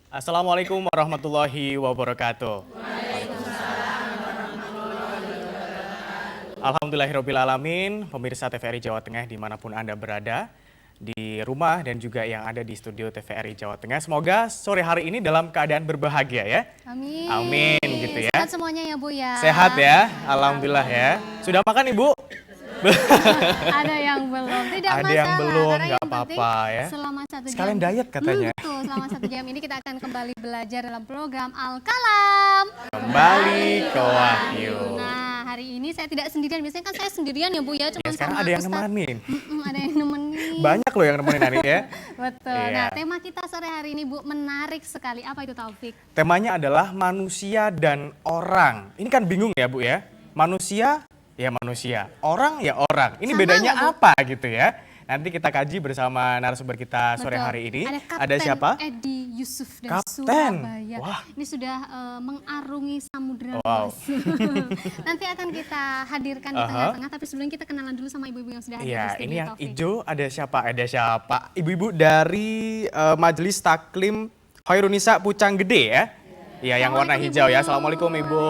Assalamualaikum warahmatullahi wabarakatuh. Alhamdulillahirrabbilalamin, pemirsa TVRI Jawa Tengah dimanapun Anda berada, di rumah dan juga yang ada di studio TVRI Jawa Tengah. Semoga sore hari ini dalam keadaan berbahagia ya. Amin. Amin gitu ya. Sehat semuanya ya Bu ya. Sehat ya, alhamdulillah ya. Sudah makan Ibu? Ada yang belum, tidak Ada masalah. yang belum, Karena nggak yang penting apa-apa ya. Selama 1 jam. Sekalian diet katanya. Betul, selama 1 jam ini kita akan kembali belajar dalam program Al-Kalam. Kembali ke Wahyu. Nah, hari ini saya tidak sendirian. Biasanya kan saya sendirian ya Bu ya. Cuma Ya, sekarang sama ada yang Ustadz. nemenin. Ada yang nemenin. Banyak loh yang nemenin hari ya. Betul. Iya. Nah, tema kita sore hari ini Bu menarik sekali. Apa itu Taufik? Temanya adalah manusia dan orang. Ini kan bingung ya Bu ya. Manusia ya manusia, orang ya orang. Ini Sama bedanya nggak, Bu? apa gitu ya? Nanti kita kaji bersama narasumber kita sore Betul. hari ini. Ada Ada Kapten siapa? Edi Yusuf dari Kapten. Surabaya. Wah. Ini sudah mengarungi samudra Wow. luas. Nanti akan kita hadirkan di tengah-tengah, tapi sebelum kita kenalan dulu sama ibu-ibu yang sudah hadir di Iya, studio ini yang Taufik. hijau ada siapa? Ada siapa? Ibu-ibu dari Majelis Taklim Khairunisa Pucang Gede ya? Iya, yang warna Assalamualaikum, hijau ya. Ibu. Assalamualaikum Ibu.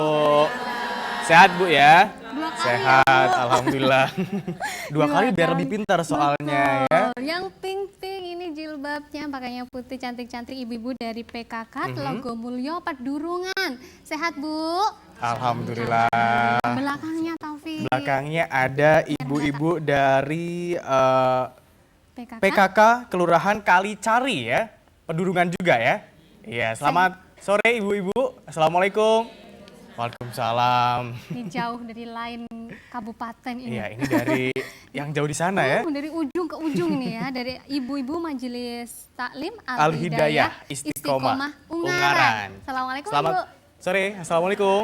Sehat Bu ya? 2 kali Sehat, ya, Bu. alhamdulillah. Dua kali biar lebih pintar soalnya ya. Betul. Yang pink-pink ini jilbabnya pakainya putih cantik-cantik ibu-ibu dari PKK Telogo Mulyo Pedurungan. Sehat Bu? Alhamdulillah. Belakangnya Taufik. Belakangnya ada ibu-ibu dari PKK. PKK Kelurahan Kalicari ya. Pedurungan juga ya. Iya, selamat sore ibu-ibu. Assalamualaikum. Waalaikumsalam. Ini jauh dari lain kabupaten ini. Iya, ini dari yang jauh di sana ya. Dari ujung ke ujung ini ya, dari ibu-ibu Majelis Taklim Al-Hidayah Istiqomah Ungaran. Ungaran. Assalamualaikum Selamat Bu. sore. Assalamualaikum.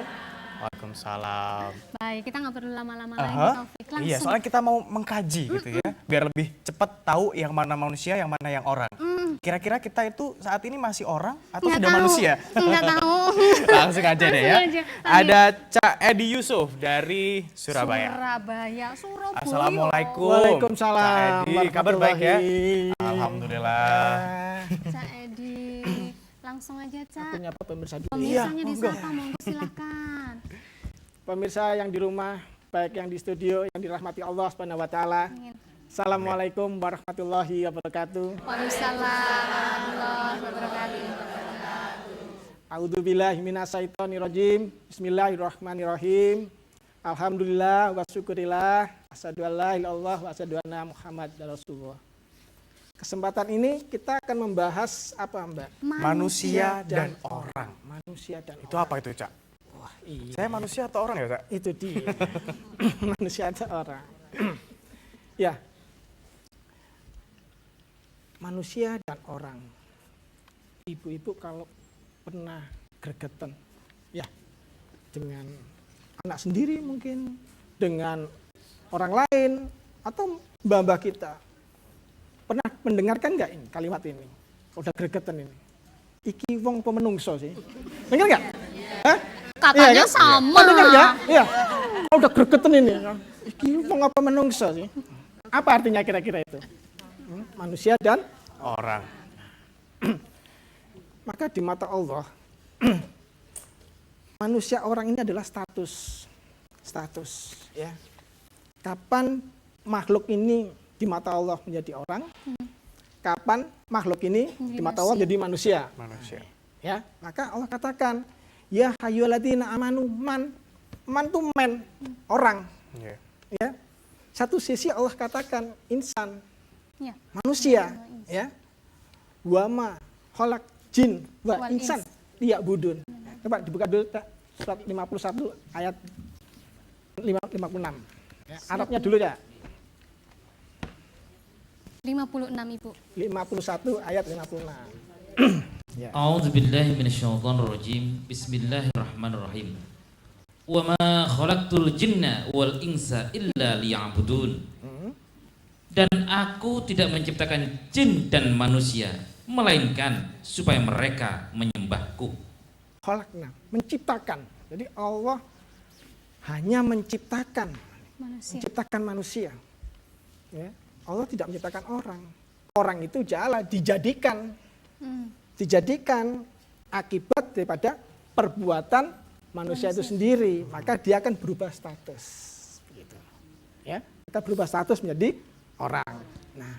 Waalaikumsalam. Baik, kita nggak perlu lama-lama lagi Aha. Taufik. Langsung. Iya, soalnya kita mau mengkaji gitu ya, biar lebih cepat tahu yang mana manusia, yang mana yang orang. Kira-kira kita itu saat ini masih orang atau Nggak sudah tahu. manusia? Nggak tahu. Langsung aja deh ya. Langsung aja. Ada Cak Edi Yusuf dari Surabaya. Surabaya. Assalamualaikum. Waalaikumsalam. Cak Edi, kabar baik ya? warahmatullahi. Alhamdulillah. Cak Edi. Langsung aja Cak. Punya apa pemirsa dulu? Pemirsanya disapa, monggo silakan. Pemirsa yang di rumah, baik yang di studio, yang dirahmati Allah Subhanahu wa taala. Amin. Assalamualaikum warahmatullahi wabarakatuh. Waalaikumsalam warahmatullahi wabarakatuh. A'udzubillahi minasyaitonirrajim. Bismillahirrahmanirrahim. Alhamdulillah wa syukurillah. Asyhadu an la ilaha illallah wa asyhadu anna Muhammad Rasulullah. Kesempatan ini kita akan membahas apa, Mbak? Manusia dan orang. Manusia dan Itu apa itu, Cak? Wah, iya. Saya manusia atau orang ya, Cak? Itu dia. Manusia dan orang. Ya. Manusia dan orang. Ibu-ibu kalau pernah gregetan ya dengan anak sendiri mungkin, dengan orang lain atau mbah-mbah kita. Pernah mendengarkan nggak ini kalimat ini? Udah gregetan ini. Iki wong apa menungso sih? Dengar nggak? Hah? Katanya Iya, kan? sama. Oh, dengar ya? Iya. Udah gregetan ini. Iki wong apa menungso sih? Apa artinya kira-kira itu? Manusia dan Orang. maka di mata Allah manusia orang ini adalah status ya. Kapan makhluk ini di mata Allah menjadi orang? Kapan makhluk ini di mata Allah menjadi manusia? Manusia. Ya, maka Allah katakan, ya hayyulladzina amanu man tuh men, orang. Iya. Ya. Satu sisi Allah katakan insan, Ya. manusia, ya. Wama khalaq jin wa Wal insan liya'budun. Coba dibuka dulu Kak, surat 51 ayat 56. Ya, Arabnya dulu ya. 56 Ibu. 51 ayat 56. Ya. A'udzu billahi minasyaitonir rajim. Bismillahirrahmanirrahim. Wa ma khalaqtul jinna wal insa illa liya'budun. Dan aku tidak menciptakan jin dan manusia melainkan supaya mereka menyembahku. Khalaqna, menciptakan. Jadi Allah hanya menciptakan Manusia. manusia. Ya. Allah tidak menciptakan orang. orang itu dijadikan akibat daripada perbuatan manusia itu sendiri, maka dia akan berubah status. Begitu. Ya, kita berubah status menjadi orang. Nah,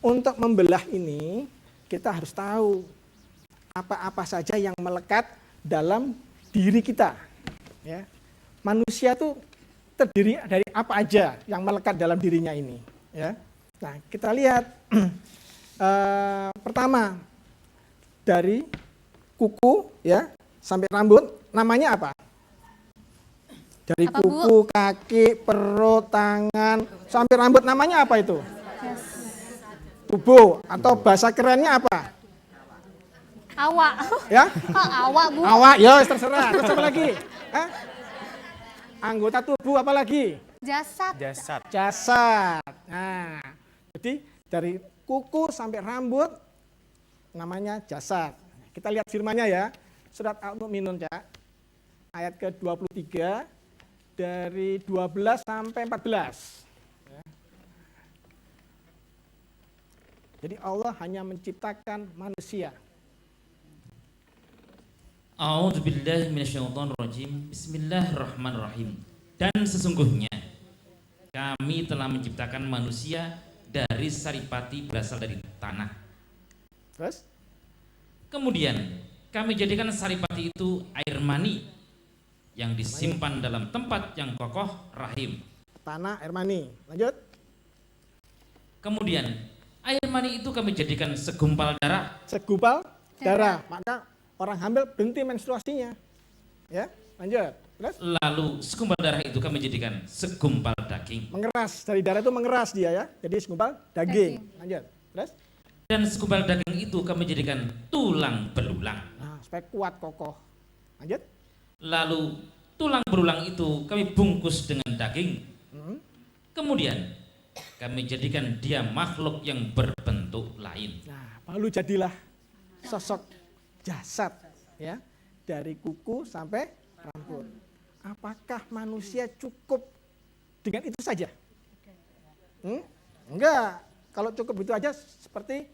untuk membelah ini kita harus tahu apa-apa saja yang melekat dalam diri kita. Ya. Manusia itu terdiri dari apa aja yang melekat dalam dirinya ini. Ya. Nah, kita lihat pertama dari kuku ya sampai rambut, namanya apa? Dari Apa, kuku, kaki, perut, tangan sampai rambut, namanya apa itu? Tubuh, atau bahasa kerennya apa? Awak. Ya? Kok awak, Bu? Awak, ya terserah. Terus apa lagi? Hah? Anggota tubuh apa lagi? Jasad. Jasad. Jasad. Nah, jadi dari kuku sampai rambut namanya jasad. Kita lihat firman-Nya ya. Surat Al-Mu'minun, Cak. Ayat ke-23 dari 12 sampai 14. Ya. Jadi Allah hanya menciptakan manusia. A'udzubillahi minasyaitonirrajim. Bismillahirrahmanirrahim. Dan sesungguhnya kami telah menciptakan manusia dari saripati berasal dari tanah. Terus? Kemudian kami jadikan saripati itu air mani yang disimpan dalam tempat yang kokoh, rahim. Tanah, air mani. Lanjut. Kemudian air mani itu kami jadikan segumpal darah. Segumpal darah. Maka orang hamil berhenti menstruasinya. Ya, lanjut. Terus? Lalu segumpal darah itu kami jadikan segumpal daging. Mengeras, dari darah itu mengeras dia ya. Jadi segumpal daging. Lanjut. Terus? Dan segumpal daging itu kami jadikan tulang belulang. Nah, supaya kuat kokoh. Lanjut. Lalu tulang belulang itu kami bungkus dengan daging. Kemudian kami jadikan dia makhluk yang berbentuk lain. Nah, lalu jadilah sosok jasad ya, dari kuku sampai rambut. Apakah manusia cukup dengan itu saja? Enggak. Kalau cukup itu aja seperti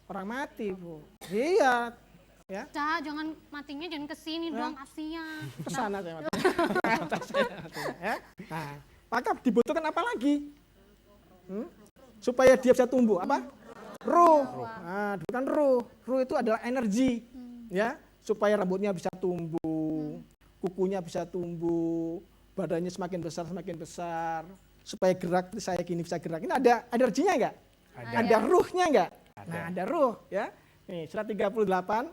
orang mati, Bu. Iya. Ya. Cak, jangan matinya jangan kesini doang, kasihan. Kesana saya mati. Ya. Nah, maka dibutuhkan apa lagi? Supaya dia bisa tumbuh apa? Ruh. Nah, bukan ruh. Ruh itu adalah energi. Ya, supaya rambutnya bisa tumbuh, kukunya bisa tumbuh, badannya semakin besar, supaya gerak saya gini bisa gerak. Ini ada energinya enggak? Ada ruhnya enggak? Nah, ada ruh ya. Nih, surat 38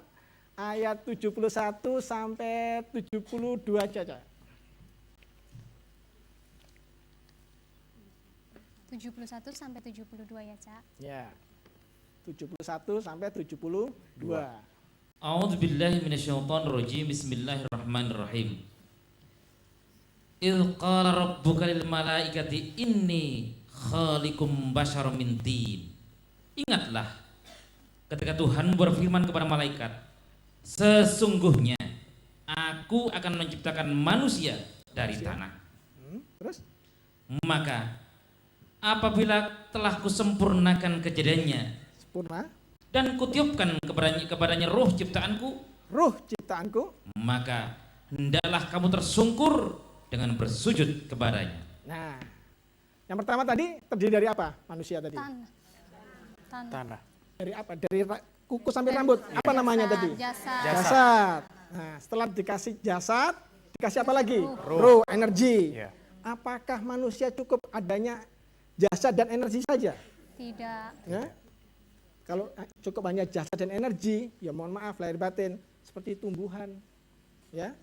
ayat 71 sampai 72 Caca. 71 sampai 72 ya, Cak. Ya. 71 sampai 72. A'udzubillahi minasyaitonirrajim. Bismillahirrahmanirrahim. Idz qala rabbuka lil malaikati inni khaliqum basyaram min tin. Ingatlah ketika Tuhan berfirman kepada malaikat, sesungguhnya aku akan menciptakan manusia dari tanah. Terus? Maka apabila telah kusempurnakan kejadiannya Sempurna. dan kutiupkan kepadanya roh ciptaanku, Ruh ciptaanku. maka hendaklah kamu tersungkur dengan bersujud kepadanya. Nah, yang pertama tadi terdiri dari apa manusia tadi? Tanah. Tanah. Dari apa? Dari kuku sampai rambut. Apa namanya tadi? Jasad. Jasad. Nah, setelah dikasih jasad, dikasih apa lagi? Ruh, energi. Iya. Apakah manusia cukup adanya jasad dan energi saja? Tidak. Ya? Kalau cukup hanya jasad dan energi, ya mohon maaf lahir batin seperti tumbuhan. Ya.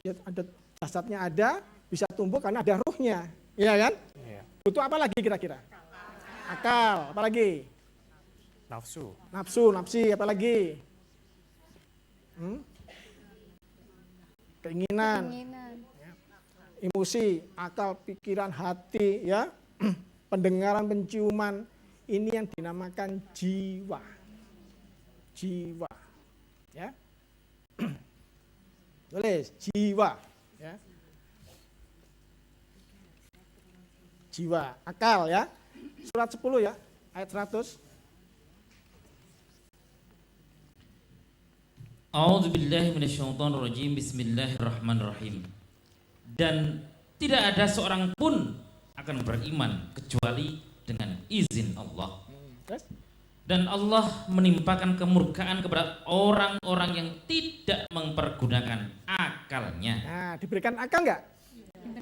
Ya, ada jasadnya ada, bisa tumbuh karena ada ruhnya. Iya kan? Iya. Butuh apa lagi kira-kira? Akal, apa lagi? Nafsu. Nafsi, apa lagi? Keinginan, emosi, akal, pikiran, hati, ya, pendengaran, penciuman, ini yang dinamakan jiwa, ya, tulis jiwa, ya, jiwa, akal, ya, surat 10 ya, ayat 100. A'udzubillahi minasyaitonirrajim. Bismillahirrahmanirrahim. Dan tidak ada seorang pun akan beriman kecuali dengan izin Allah. Terus? Dan Allah menimpakan kemurkaan kepada orang-orang yang tidak mempergunakan akalnya. Nah, diberikan akal nggak?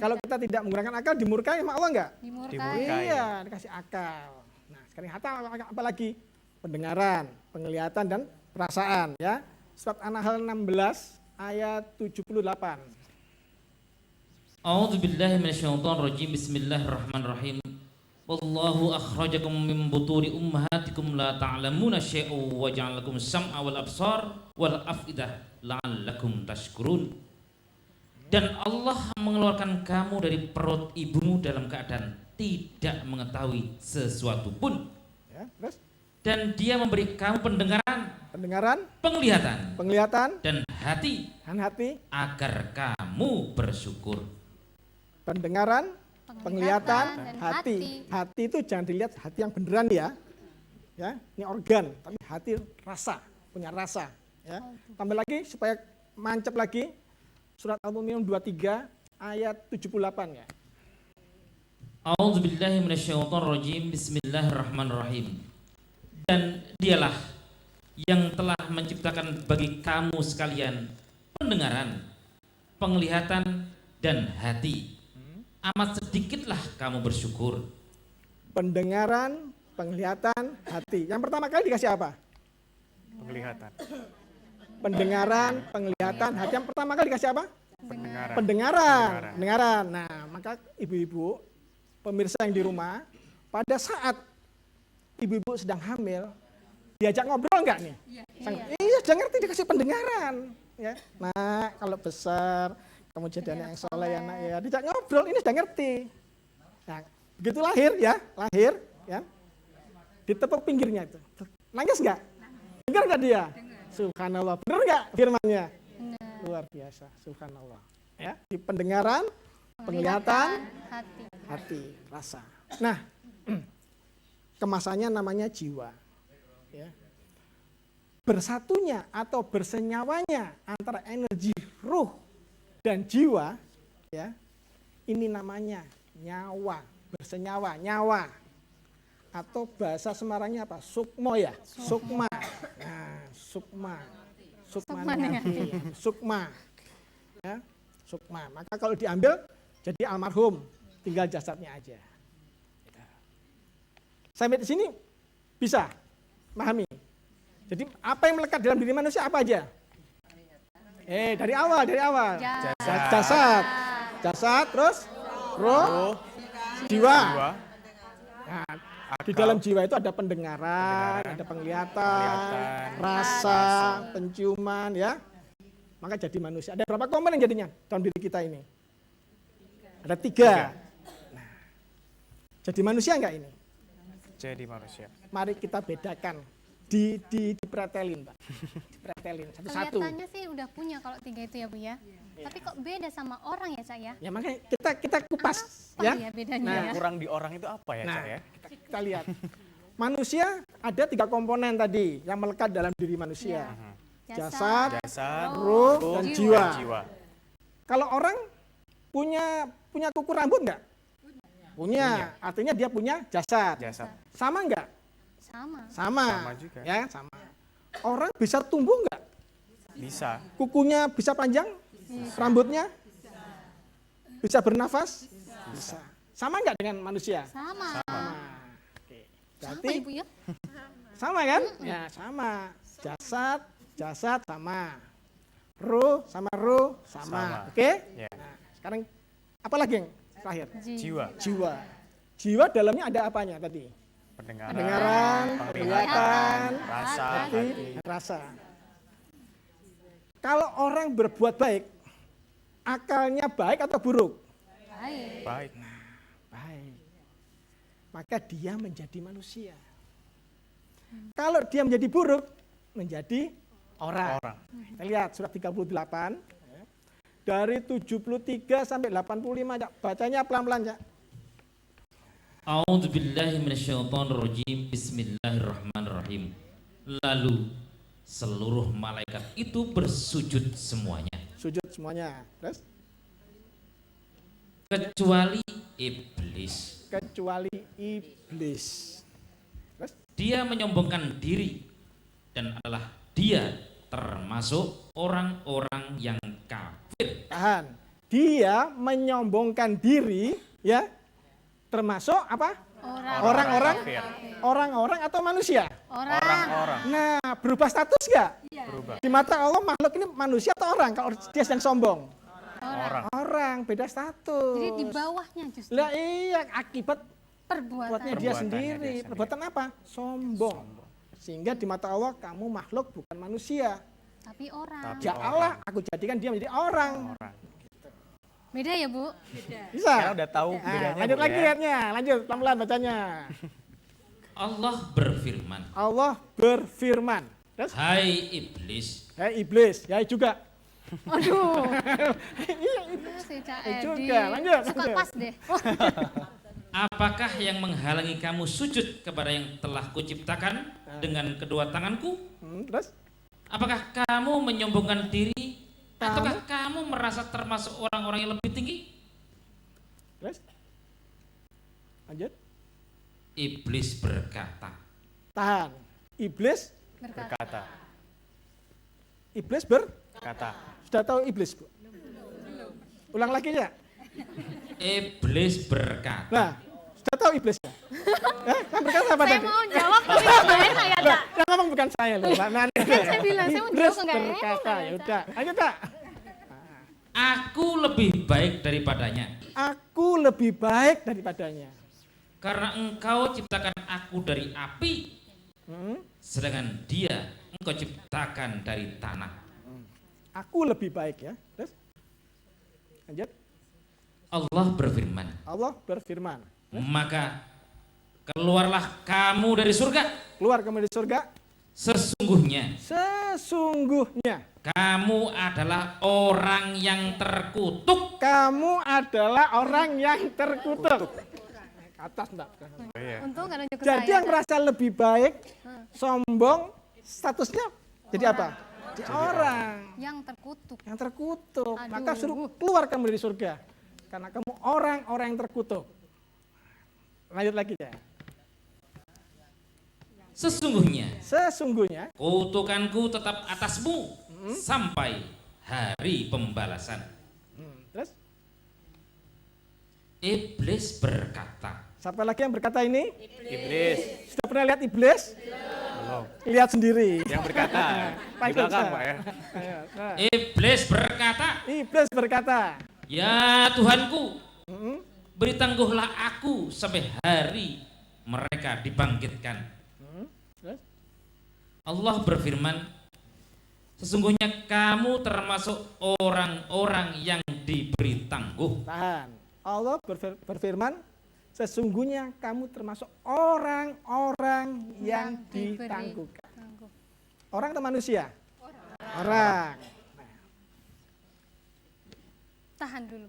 Kalau kita tidak menggunakan akal, dimurkai sama Allah nggak? Dimurkai. Dimurkai. Iya, dikasih akal. Nah, sekarang apa lagi? Pendengaran, penglihatan, dan perasaan. Ya, surat An-Nahl 16 ayat 78. A'udzubillahi minasyaitonirrajim. Bismillahirrahmanirrahim. Wallahu akhrajakum min butuni ummahatikum la ta'lamuna syai'an wa ja'alakum sam'a wal absar wal afidah la'allakum tashkurun. Dan Allah mengeluarkan kamu dari perut ibumu dalam keadaan tidak mengetahui sesuatu pun. Ya, terus Dan Dia memberi kamu pendengaran, pendengaran, penglihatan, penglihatan, dan hati dan hati. agar kamu bersyukur. Pendengaran, penglihatan, dan hati. Hati itu jangan dilihat hati yang beneran ya. Ya, ini organ, tapi hati rasa, punya rasa. Ya. Tambah lagi supaya mancep lagi, surat Al-Mu'minun 23 ayat 78 ya. A'udzubillahi minasyaitonirrajim. Bismillahirrahmanirrahim. Dan Dialah yang telah menciptakan bagi kamu sekalian pendengaran, penglihatan, dan hati. Amat sedikitlah kamu bersyukur. Pendengaran, penglihatan, hati. Yang pertama kali dikasih apa? Penglihatan. Pendengaran, penglihatan, hati. Yang pertama kali dikasih apa? Pendengaran. Pendengaran. Nah, maka ibu-ibu, pemirsa yang di rumah, pada saat ibu-ibu sedang hamil, diajak ngobrol nggak nih? Iya, jangan ngerti dikasih pendengaran. Ya. Nah, kalau besar, kamu jadi anak yang soleh ya nak ya, diajak ngobrol, ini sudah ngerti. Nah, begitu lahir ya, ditepuk pinggirnya itu. Nangis nggak? Dengar nggak dia? Subhanallah, benar nggak firmannya? Luar biasa, subhanallah. Ya, di pendengaran, penglihatan, hati, rasa. Nah, kemasannya namanya jiwa. Ya. Bersatunya atau bersenyawanya antara energi ruh dan jiwa, ya, ini namanya nyawa, bersenyawa, nyawa. Atau bahasa Semarangnya apa? Sukmo ya, sukma. Nah, sukma. Sukma. Sukma. Ya, sukma. Maka kalau diambil jadi almarhum, tinggal jasadnya aja. Sampai di sini bisa memahami. Jadi apa yang melekat dalam diri manusia apa aja? Dari awal. Jasad, terus roh, jiwa. Nah, di dalam jiwa itu ada pendengaran, ada penglihatan, rasa, penciuman, ya. Maka jadi manusia. Ada berapa komponen jadinya dalam diri kita ini? Ada 3. Nah, jadi manusia enggak ini? Jadi manusia. Mari kita bedakan. Dipretelin, Pak. Dipretelin satu-satu. Kelihatannya sih udah punya kalau 3 itu ya Bu ya. Tapi kok beda sama orang ya Cak ya? Ya makanya kita kupas Apa ya. ya bedanya Nah, ya? Kurang di orang itu apa ya, Cak ya? Kita lihat. Manusia ada 3 komponen tadi yang melekat dalam diri manusia. Jasad, Jasad, ruh, dan jiwa. jiwa. Kalau orang punya kuku rambut enggak? Punya. Artinya dia punya jasad. Jasad. Sama enggak? Sama. Sama juga. Ya, sama. Orang bisa tumbuh enggak? Bisa. Kukunya bisa panjang? Rambutnya? Bisa bernafas? Bisa. Sama enggak dengan manusia? Sama. Oke. Sama Berarti Ibu ya? sama kan? Ya, sama. Jasad sama. Ruh sama. Sama. Oke? Ya. Nah, sekarang apa lagi yang terakhir? Jiwa. Jiwa dalamnya ada apanya tadi? Pendengaran, penglihatan, rasa, hati, rasa. Kalau orang berbuat baik, akalnya baik atau buruk? Baik. Baik. Baik. Maka dia menjadi manusia. Kalau dia menjadi buruk, menjadi orang. Kita lihat surat 38. Dari 73 sampai 85, Cak. Bacanya pelan-pelan, Cak. A'udzubillahi minasyaitonirrajim. Bismillahirrahmanirrahim. Lalu seluruh malaikat itu bersujud semuanya, Sujud semuanya. Terus kecuali iblis. kecuali iblis. Terus Dia menyombongkan diri dan adalah dia termasuk orang-orang yang kafir. tahan. Dia menyombongkan diri, ya, termasuk apa? Orang-orang, kafir. orang-orang atau manusia. Orang-orang. Nah, berubah status nggak? Berubah. Di mata Allah makhluk ini manusia atau orang? Kalau dia sedang sombong, Orang. orang beda status. Jadi di bawahnya justru Lah iya, akibat perbuatan. buatnya dia Perbuatannya sendiri. dia sendiri. Perbuatan apa? Sombong. Sehingga di mata Allah kamu makhluk bukan manusia. Tapi orang. Tapi Ya Allah, aku jadikan dia menjadi orang. Orang. Beda ya, Bu? Bisa? Sekarang udah tahu Nah, bedanya. lanjut Bu, lagi ya. ayatnya, lanjut pelan-pelan bacanya. Allah berfirman, Allah berfirman. Terus, hai iblis, hai iblis, ya juga. Aduh. Iya, Si Cak juga. Edi. Lanjut, Suka lanjut. pas deh. apakah yang menghalangi kamu sujud kepada yang telah kuciptakan dengan kedua tanganku? Terus, Apakah kamu menyombongkan diri? Ataukah kamu merasa termasuk orang-orang yang lebih tinggi? terus, lanjut. Iblis berkata, Tahan. Iblis, Berkata. Berkata. iblis Kata. sudah tahu iblis, Bu? Ulang lagi ya. iblis berkata, Nah, sudah tahu iblisnya. Kan berkata apa Saya tadi? mau jawab tapi nggak enak ya, Cak. Yang ngomong bukan saya loh, Mbak Nani. Saya bilang, saya mau Iblis jawab nggak enak, berkata, ya, ya udah, lanjut tak? aku lebih baik daripadanya, Aku lebih baik daripadanya. karena engkau ciptakan aku dari api, sedangkan dia engkau ciptakan dari tanah. Aku lebih baik ya. Terus, lanjut. Allah berfirman, Allah berfirman. maka keluarlah kamu dari surga. Keluar kamu dari surga. Sesungguhnya Sesungguhnya kamu adalah orang yang terkutuk. kamu adalah orang yang terkutuk. Ke atas enggak? Oh, iya. Untung nggak nunjuk ke Jadi saya. yang merasa lebih baik, sombong, statusnya jadi apa? Jadi orang Yang terkutuk. yang terkutuk. Aduh. Maka suruh keluar kamu dari surga. Karena kamu orang-orang yang terkutuk. Lanjut lagi ya. Sesungguhnya Sesungguhnya kutukanku tetap atasmu sampai hari pembalasan. terus Iblis berkata, siapa lagi yang berkata ini? Iblis. Sudah pernah lihat iblis? Belum. Lihat sendiri. Yang berkata di belakang, Pak ya. Nah, Iblis berkata, iblis berkata, ya Tuhanku, beri tangguhlah aku sampai hari mereka dibangkitkan. terus Allah berfirman, sesungguhnya kamu termasuk orang-orang yang diberi tangguh. tahan. Allah berfirman, sesungguhnya kamu termasuk orang-orang yang diberi ditangguhkan. tangguh. Orang atau manusia? Orang. Tahan dulu.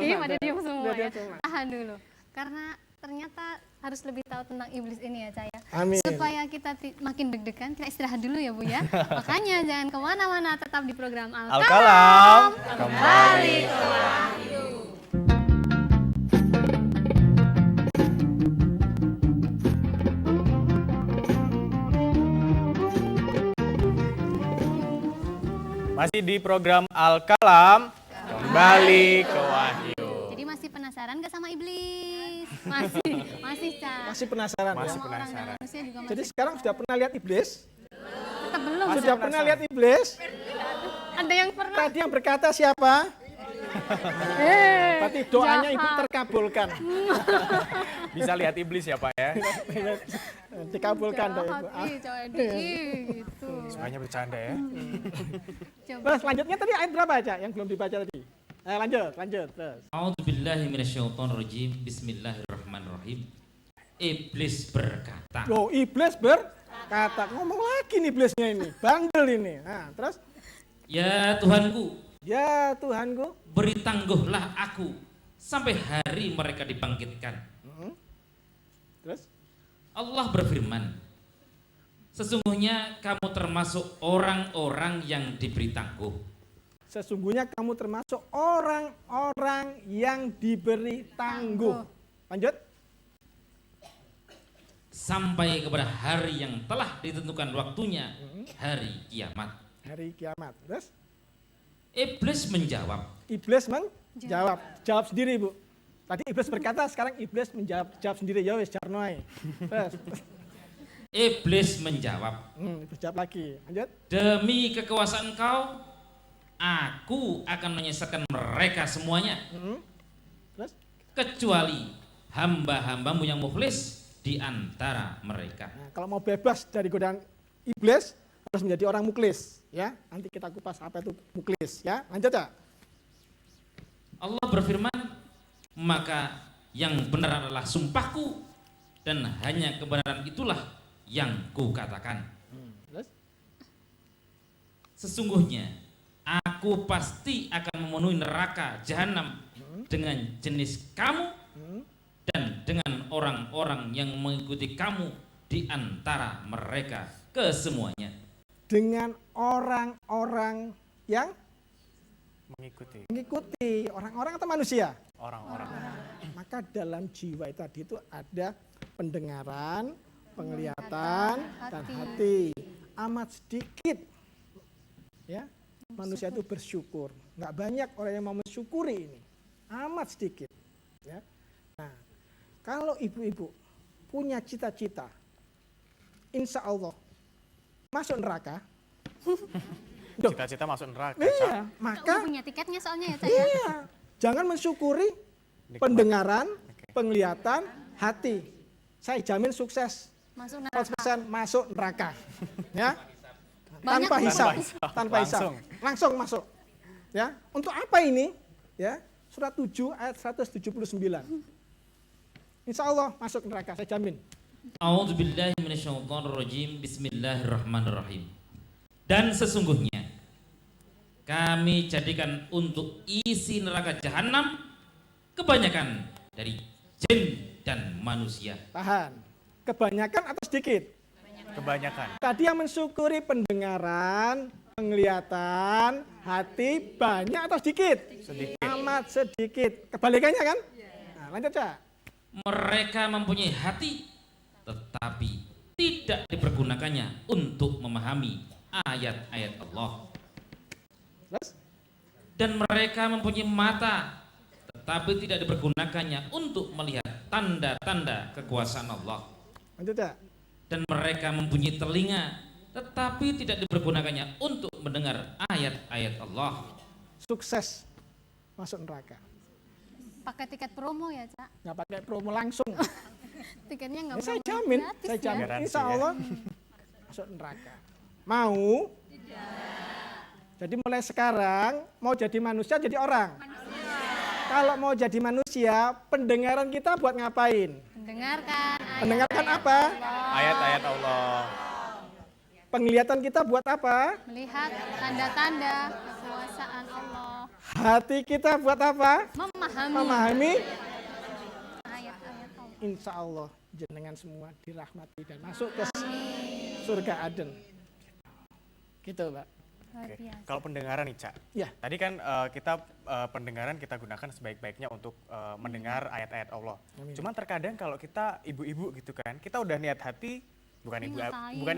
Ini pada diam semua ya. Tahan dulu. Karena ternyata harus lebih tahu tentang iblis ini ya, Caya. Amin. Supaya kita makin deg-degan, kita istirahat dulu ya, Bu ya. Makanya jangan kemana-mana, tetap di program Al-Kalam. Kembali ke Wahyu. Masih di program Al-Kalam. Kembali ke Wahyu. Jadi masih penasaran gak sama iblis? Masih, Cak. Masih penasaran Masih ya? Orang dan penasaran. manusia juga masih Jadi sekarang sudah pernah lihat iblis? tetap belum. Sudah pernah lihat iblis? Ada yang pernah. Tadi yang berkata siapa? Berarti doanya ibu terkabulkan. Bisa lihat iblis ya, Pak ya. Dikabulkan doa ibu. Hati, Cak Edi, gitu. Semuanya bercanda ya. Coba. Terus selanjutnya tadi ayat berapa aja yang belum dibaca tadi? Lanjut terus. A'udzubillahi minasyaitonirrajim. Bismillahirrahmanirrahim. Iblis berkata, Oh, iblis berkata, ngomong lagi nih iblisnya ini, bandel ini. Nah, terus, ya Tuhanku, ya Tuhanku, beri tangguhlah aku sampai hari mereka dibangkitkan. terus, Allah berfirman, Sesungguhnya kamu termasuk orang-orang yang diberi tangguh. Sesungguhnya kamu termasuk orang-orang yang diberi tangguh. Lanjut. Sampai kepada hari yang telah ditentukan waktunya, hari kiamat. Hari kiamat. Terus Iblis menjawab, iblis menjawab. Jawab sendiri, Bu. Tadi iblis berkata, sekarang iblis menjawab sendiri. Ya wis jarno ae. Terus Iblis menjawab, iblis jawab lagi. Lanjut. demi kekuasaan kau, aku akan menyesatkan mereka semuanya, Terus kecuali hamba-hambamu yang mukhlis di antara mereka. nah, kalau mau bebas dari godaan iblis harus menjadi orang muklis, ya. Nanti kita kupas apa itu muklis, ya. Lanjut ya. Allah berfirman, maka yang benar adalah sumpahku dan hanya kebenaran itulah yang kukatakan. Terus Sesungguhnya aku pasti akan memenuhi neraka jahanam dengan jenis kamu dan dengan orang-orang yang mengikuti kamu di antara mereka kesemuanya. dengan orang-orang yang Mengikuti orang-orang atau manusia. orang-orang. Maka dalam jiwa itu tadi itu ada pendengaran, penglihatan, dan hati. Amat sedikit, ya, manusia itu bersyukur. Nggak banyak orang yang mau mensyukuri ini. Amat sedikit, ya. Nah, kalau ibu-ibu punya cita-cita, insya Allah masuk neraka. Cita-cita masuk neraka. Iya, Kak, maka udah punya tiketnya soalnya ya, Cak ya. iya, jangan mensyukuri Nikmat. pendengaran, Oke. penglihatan, hati. Saya jamin sukses. Masuk neraka. 100% masuk neraka. Ya. Banyak Tanpa Bu. hisab, Tanpa tanpa hisab. Langsung. Langsung masuk. Ya. Untuk apa ini? Ya. Surat 7 ayat 179. Insya Allah masuk neraka, saya jamin. A'udzubillahi minasyaitonirrajim. Bismillahirrahmanirrahim. Dan sesungguhnya kami jadikan untuk isi neraka jahanam kebanyakan dari jin dan manusia. Tahan. Kebanyakan atau sedikit? Kebanyakan. Tadi yang mensyukuri pendengaran, penglihatan, hati banyak atau sedikit? Sedikit. Amat sedikit. Kebalikannya kan? Nah, lanjut Cak. Mereka mempunyai hati tetapi tidak dipergunakannya untuk memahami ayat-ayat Allah. Terus? Dan mereka mempunyai mata tetapi tidak dipergunakannya untuk melihat tanda-tanda kekuasaan Allah. Lanjut Cak. Dan mereka mempunyai telinga tetapi tidak dipergunakannya untuk mendengar ayat-ayat Allah. Sukses masuk neraka. Pakai tiket promo ya, Cak. Nggak pakai promo langsung. Tiketnya nggak Ya, saya promo, jamin, gratis saya ya. jamin. Garansi Insya ya. Allah masuk neraka. Mau? Jadi mulai sekarang mau jadi manusia jadi orang. Kalau mau jadi manusia, pendengaran kita buat ngapain? Mendengarkan ayat. Mendengarkan apa? Ayat-ayat Allah. Penglihatan kita buat apa? Melihat tanda-tanda kekuasaan Allah. Hati kita buat apa? Memahami Memahami. ayat-ayat Allah. Insya Allah jenengan semua dirahmati dan masuk ke surga Aden. Gitu, Pak. Luar Oke. biasa. Kalau pendengaran nih, Cak. Ya. Tadi kan kita pendengaran kita gunakan sebaik-baiknya untuk mendengar ayat-ayat Allah. Amin. Cuman terkadang kalau kita ibu-ibu gitu kan, kita udah niat hati bukan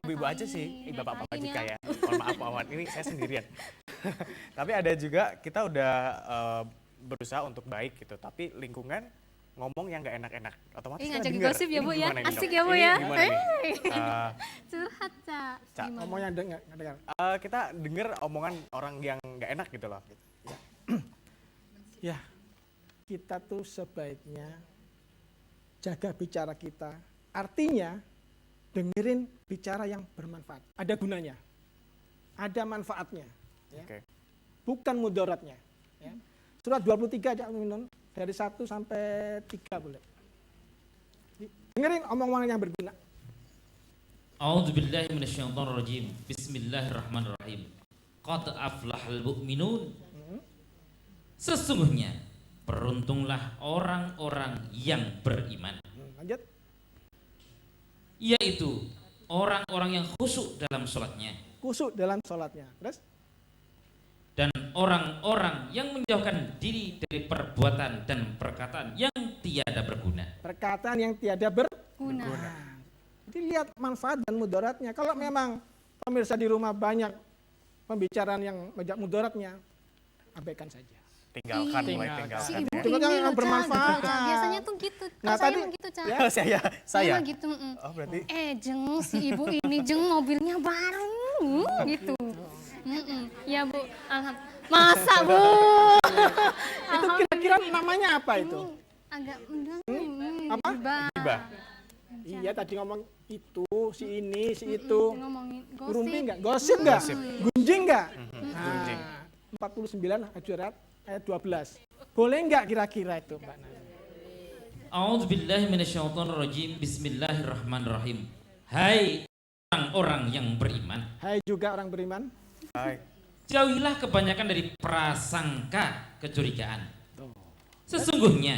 ibu-ibu aja sih, bapak-bapak ngatain juga ya. ya. Mohon maaf, Wawan, ini saya sendirian. Tapi ada juga kita udah berusaha untuk baik gitu, tapi lingkungan ngomong yang nggak enak-enak, otomatis kita Ngajak denger. gosip ya, Ini Bu ya. gimana nih, Asik Dok? ya, Bu Ini ya. gimana nih? Curhat, Cak. Cak, Gimana? Ngomong yang dengar. kita denger omongan orang yang nggak enak gitu loh. Ya, kita tuh sebaiknya jaga bicara kita. Artinya, dengerin bicara yang bermanfaat. Ada gunanya, ada manfaatnya. Ya. Oke. Bukan mudaratnya. Ya. Surat 23 aja, Minun. Dari 1 sampai 3 boleh. Dengerin omong-omongan yang berguna. A'udzubillahi minasyaitonirrajim. Bismillahirrahmanirrahim. Qad aflahal mu'minun. Sesungguhnya beruntunglah orang-orang yang beriman, Lanjut. yaitu orang-orang yang khusyuk dalam sholatnya, Khusyuk dalam sholatnya. Terus? dan orang-orang yang menjauhkan diri dari perbuatan dan perkataan yang tiada berguna. Perkataan yang tiada berguna. Guna. Jadi lihat manfaat dan mudaratnya. Kalau memang pemirsa di rumah banyak pembicaraan yang banyak mudaratnya, abaikan saja. Tinggalkan, Iya. mulai Si tinggalkan. ibu Ya. Itu kan ini loh, Ca, bermanfaat. gitu, Ca. Biasanya tuh gitu. Nah, Nah, saya tadi- emang gitu, Ca. ya. Saya. Emang gitu. Oh, berarti Jeng, si ibu ini jeng mobilnya baru gitu. Ya Bu, alhamdulillah. Masa Bu? Itu kira-kira namanya apa itu? Agak udah Apa? Gibah. Iya tadi ngomong itu, si ini, si itu. Ngomongin Rumpi gosip. enggak? Gosip enggak? Gunjing enggak? Gunjing. 49 Hujurat ayat 12. Boleh enggak kira-kira itu, Mbak Nana? A'udzubillahi minasyaitonirrajim. Bismillahirrahmanirrahim. Hai orang-orang yang beriman, Hai juga orang beriman. Hai. jauhilah kebanyakan dari prasangka kecurigaan. Sesungguhnya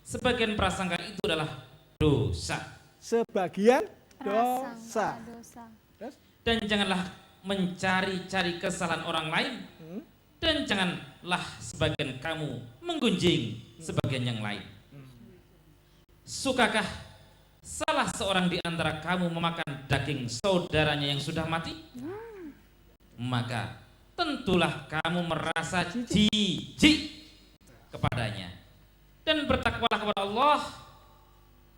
sebagian prasangka itu adalah dosa. Sebagian Prasangka dosa. dosa. Terus? Dan janganlah mencari-cari kesalahan orang lain, dan janganlah sebagian kamu menggunjing sebagian yang lain. Sukakah salah seorang di antara kamu memakan daging saudaranya yang sudah mati? Maka tentulah kamu merasa jijik kepadanya, dan bertakwalah kepada Allah.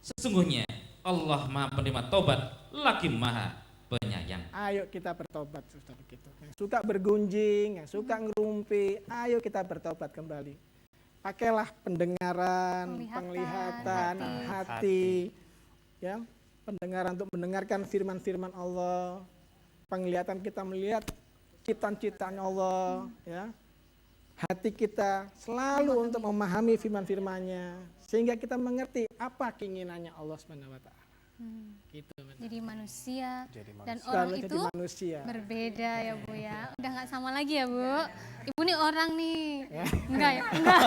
Sesungguhnya Allah Maha Penerima Taubat, lagi Maha Penyayang. Ayo kita bertobat sudah begitu. Yang suka bergunjing, yang suka ngerumpi, ayo kita bertobat kembali. Pakailah pendengaran, penglihatan, hati. Ya, pendengaran untuk mendengarkan firman-firman Allah, penglihatan kita melihat ciptaan-ciptaan Allah, ya. Hati kita selalu untuk memahami firman-firmannya sehingga kita mengerti apa keinginannya Allah Subhanahu wa taala. Gitu. Jadi manusia dan Selalu orang jadi itu manusia. berbeda ya Bu ya. Udah nggak sama lagi ya Bu. Ibu nih orang nih. Enggak ya? Enggak.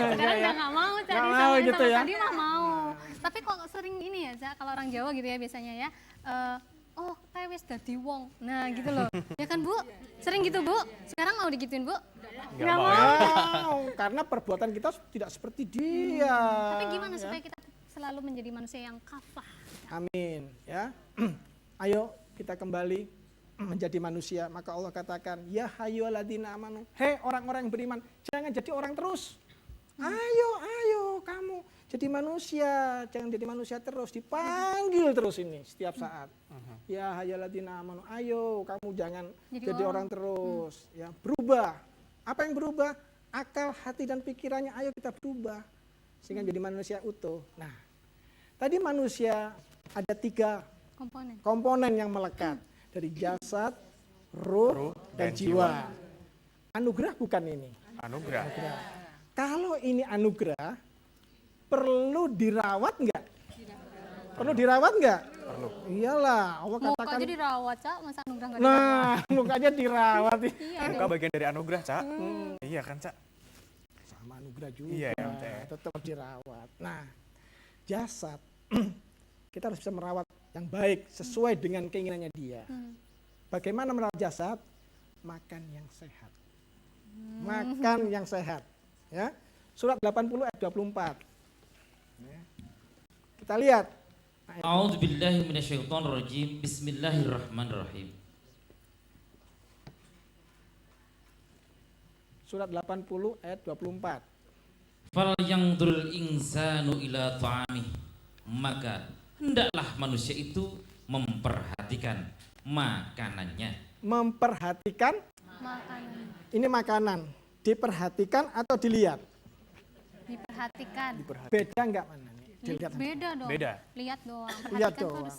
Sekarang udah nggak mau cari Nggak sama mau gitu ya? tadi mah mau. Tapi kok sering ini ya, Ca, kalau orang Jawa gitu ya biasanya ya. Oh, kayak wis dadi wong. Nah, gitu loh. Ya kan Bu? Sering gitu Bu? Sekarang mau digituin Bu? Nggak mau. Wow, karena perbuatan kita tidak seperti dia. Tapi gimana ya. supaya kita selalu menjadi manusia yang kafah? Amin, ya. Ayo kita kembali menjadi manusia. Maka Allah katakan, ya hayyuhalladzina amanu. Hei orang-orang yang beriman, jangan jadi orang terus. Ayo kamu jadi manusia, jangan jadi manusia terus, dipanggil terus ini setiap saat. Ya hayyuhalladzina amanu, ayo kamu jangan jadi orang terus, ya. Berubah. Apa yang berubah? Akal, hati dan pikirannya ayo kita berubah sehingga jadi manusia utuh. Nah, tadi manusia ada 3 komponen yang melekat dari jasad, ruh, dan jiwa. Anugerah bukan ini. Anugerah. Kalau ini anugerah, perlu dirawat enggak? Perlu dirawat enggak? Perlu. Iyalah, Allah Muka katakan. aja dirawat, Ca, masa anugerah nggak Nah, mukanya dirawat. Iya Muka bagian dari anugerah, Cak. Iya kan, Cak? Sama anugerah juga. Iya, ya, betul ya. Tetap dirawat. Nah, jasad kita harus bisa merawat yang baik sesuai dengan keinginannya dia. Bagaimana merawat jasad? Makan yang sehat. Makan yang sehat. Ya. Surat 80 ayat 24. Ya. Kita lihat. A'udzubillahi minasyaitonirrajim. Bismillahirrahmanirrahim. Surat 80 ayat 24. Fal yangdurul insanu ila ta'amih, maka hendaklah manusia itu memperhatikan makanannya. Memperhatikan Makanan. ini makanan. Diperhatikan atau dilihat? Diperhatikan. Beda enggak mana nih? Dilihat. Beda dong. Beda. Lihat doang. Lihat Perhatikan tuh doang. harus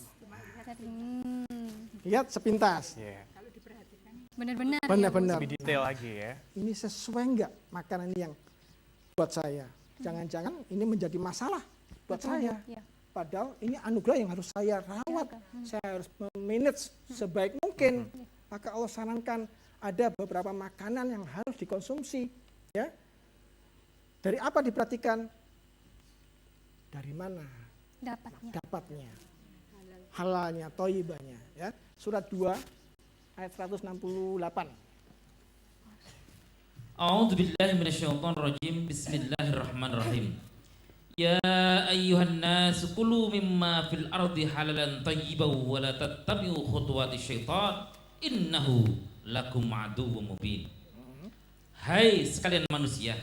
Lihat sepintas. Iya. benar-benar. Benar-benar. Lebih detail lagi ya. Ini sesuai enggak makanan ini yang buat saya? Jangan-jangan ini menjadi masalah buat saya. Ya. Padahal ini anugerah yang harus saya rawat. Saya harus memanage sebaik mungkin. Maka Allah sarankan ada beberapa makanan yang harus dikonsumsi. Ya. Dari apa diperhatikan? Dari mana Dapatnya. dapatnya? halalnya, toibahnya. Ya. Surat 2 ayat 168. A'udzubillahi minasyaitonirrajim. Bismillahirrahmanirrahim. Ya ayyuhan nas kulu mimma fil ardi halalan thayyiban wa la tattabi'u khutuwati syaitan innahu lakum aduwwum mubin. Hai sekalian manusia,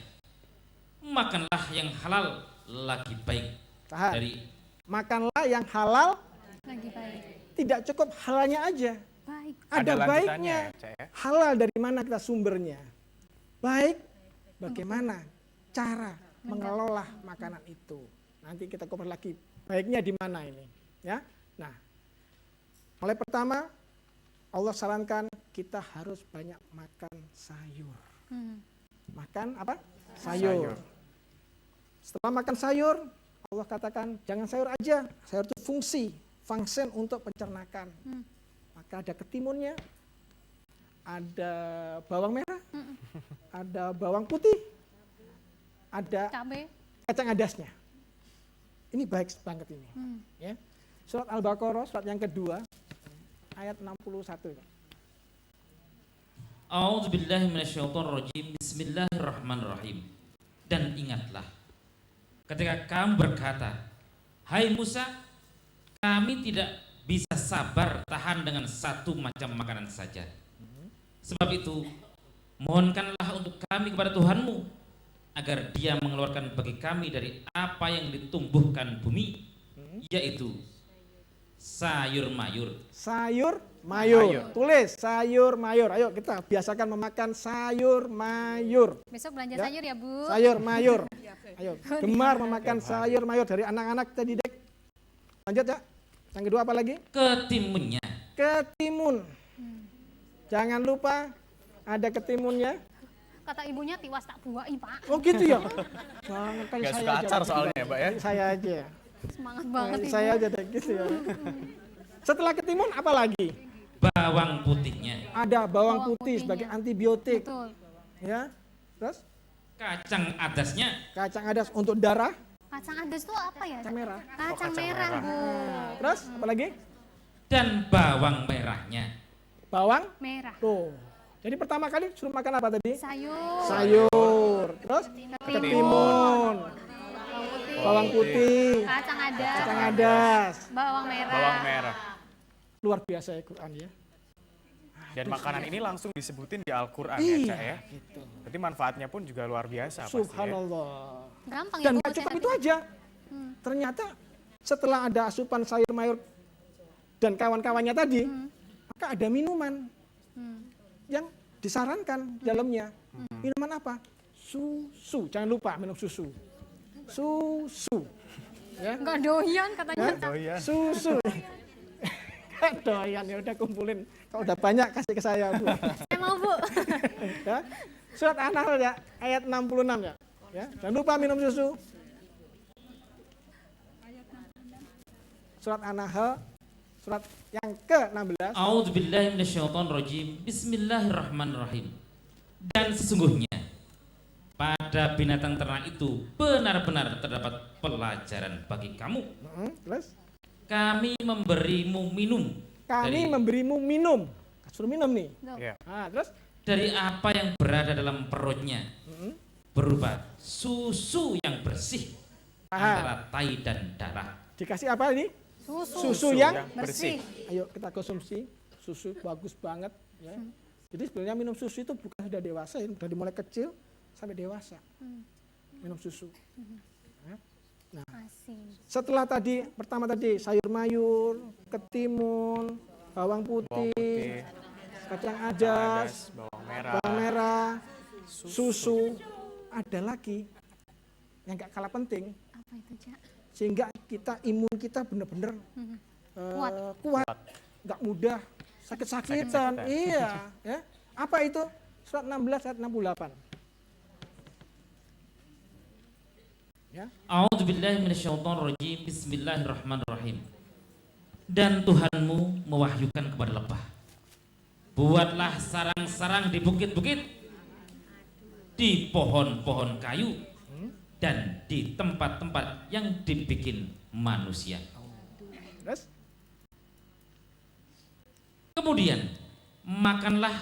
makanlah yang halal lagi baik. Tahan. Dari Makanlah yang halal, Lagi baik. tidak cukup halalnya aja. Baik. Ada lanjutannya baiknya. ya, Cak, ya? Halal dari mana kita sumbernya? Baik, bagaimana cara mengelola makanan itu? Nanti kita kupas lagi baiknya di mana ini, ya. Nah, mulai pertama Allah sarankan kita harus banyak makan sayur. Makan apa? Sayur. Sayur. Setelah makan sayur, Allah katakan jangan sayur aja, sayur itu fungsi untuk pencernakan. Maka ada ketimunnya, ada bawang merah, ada bawang putih, ada Cabe. kacang adasnya. Ini baik banget ini. Ya. Surat Al-Baqarah, surat yang kedua, ayat 61. A'udzubillahi minasyaitonirrajim. Bismillahirrahmanirrahim. Dan ingatlah ketika kamu berkata, hai Musa, kami tidak bisa sabar tahan dengan satu macam makanan saja. Sebab itu, mohonkanlah untuk kami kepada Tuhanmu agar Dia mengeluarkan bagi kami dari apa yang ditumbuhkan bumi, yaitu sayur mayur. Sayur mayur. Mayur. Tulis sayur mayur. Ayo kita biasakan memakan sayur mayur. Besok belanja Ya. sayur ya, Bu. Sayur mayur. Ayo, gemar memakan sayur mayur dari anak-anak tadi, Dek. Lanjut ya. Yang kedua apa lagi? Ketimunnya. Ketimun. Jangan lupa ada ketimunnya. Kata ibunya tiwas tak buai, Pak. Oh gitu ya? Jangan kayak Nggak saya suka aja. acar soalnya ya, Mbak ya? Saya aja. Semangat banget ibu. Saya aja deh gitu ya. Setelah ketimun apa lagi? Bawang putihnya. Ada bawang Bawang putih putihnya. sebagai antibiotik. Betul. Ya. Terus Kacang adasnya. kacang adas untuk darah, Kacang adas itu apa ya? kacang merah. Kacang kacang merah, merah. Bu. Terus apa lagi? Dan bawang merahnya. Bawang. Merah. Tuh. Jadi pertama kali suruh makan apa tadi? Sayur. Sayur. Terus Ketimun. ketimun, bawang putih, Kacang adas. kacang adas. Bawang merah. Bawang merah. Luar biasa ya Quran ya. Dan makanan ini langsung disebutin di Al-Quran ya, Iya, Cak ya? gitu. Berarti manfaatnya pun juga luar biasa pasti ya. Subhanallah. Gampang ya, Dan Bu. gak cukup sehat. itu aja. Ternyata setelah ada asupan sayur mayur dan kawan-kawannya tadi, maka ada minuman yang disarankan dalamnya. Minuman apa? Susu. Jangan lupa minum susu. Susu. Ya. Enggak doyan katanya. Doyan. Susu. Gak doyan, ya udah kumpulin. Kalau udah banyak kasih ke saya, Bu. Saya mau, Bu. Ya. Surat An-Nahl ya, ayat 66 ya. Ya, jangan lupa minum susu. Surat An-Nahl, surat yang ke-16. A'udzubillahi minasyaitonirrajim. Bismillahirrahmanirrahim. Dan sesungguhnya pada binatang ternak itu benar-benar terdapat pelajaran bagi kamu. Terus, Kami memberimu minum kami memberimu minum. Suruh minum nih. Iya. Nah, terus, dari apa yang berada dalam perutnya, berupa susu yang bersih Aha. antara tai dan darah. dikasih apa ini? Susu. Susu yang bersih. Ayo kita konsumsi susu, bagus banget ya. Jadi sebenarnya minum susu itu bukan sudah dewasa, ya, dari mulai kecil sampai dewasa. Minum susu. Asin. Setelah tadi, pertama tadi sayur mayur, ketimun, bawang Bawang putih, putih, kacang adas, adas, bawang merah, susu. Ada lagi yang gak kalah penting, Apa itu, Cak? sehingga imun kita benar-benar kuat, nggak mudah sakit-sakitan. Sakit-sakitan. Iya, ya. Apa itu? Surat 16 ayat 68. Ya. A'udzubillahi minasyaitonirrajim. Bismillahirrahmanirrahim. Dan Tuhanmu mewahyukan kepada lebah, buatlah sarang-sarang di bukit-bukit, di pohon-pohon kayu, dan di tempat-tempat yang dibikin manusia. Terus Kemudian makanlah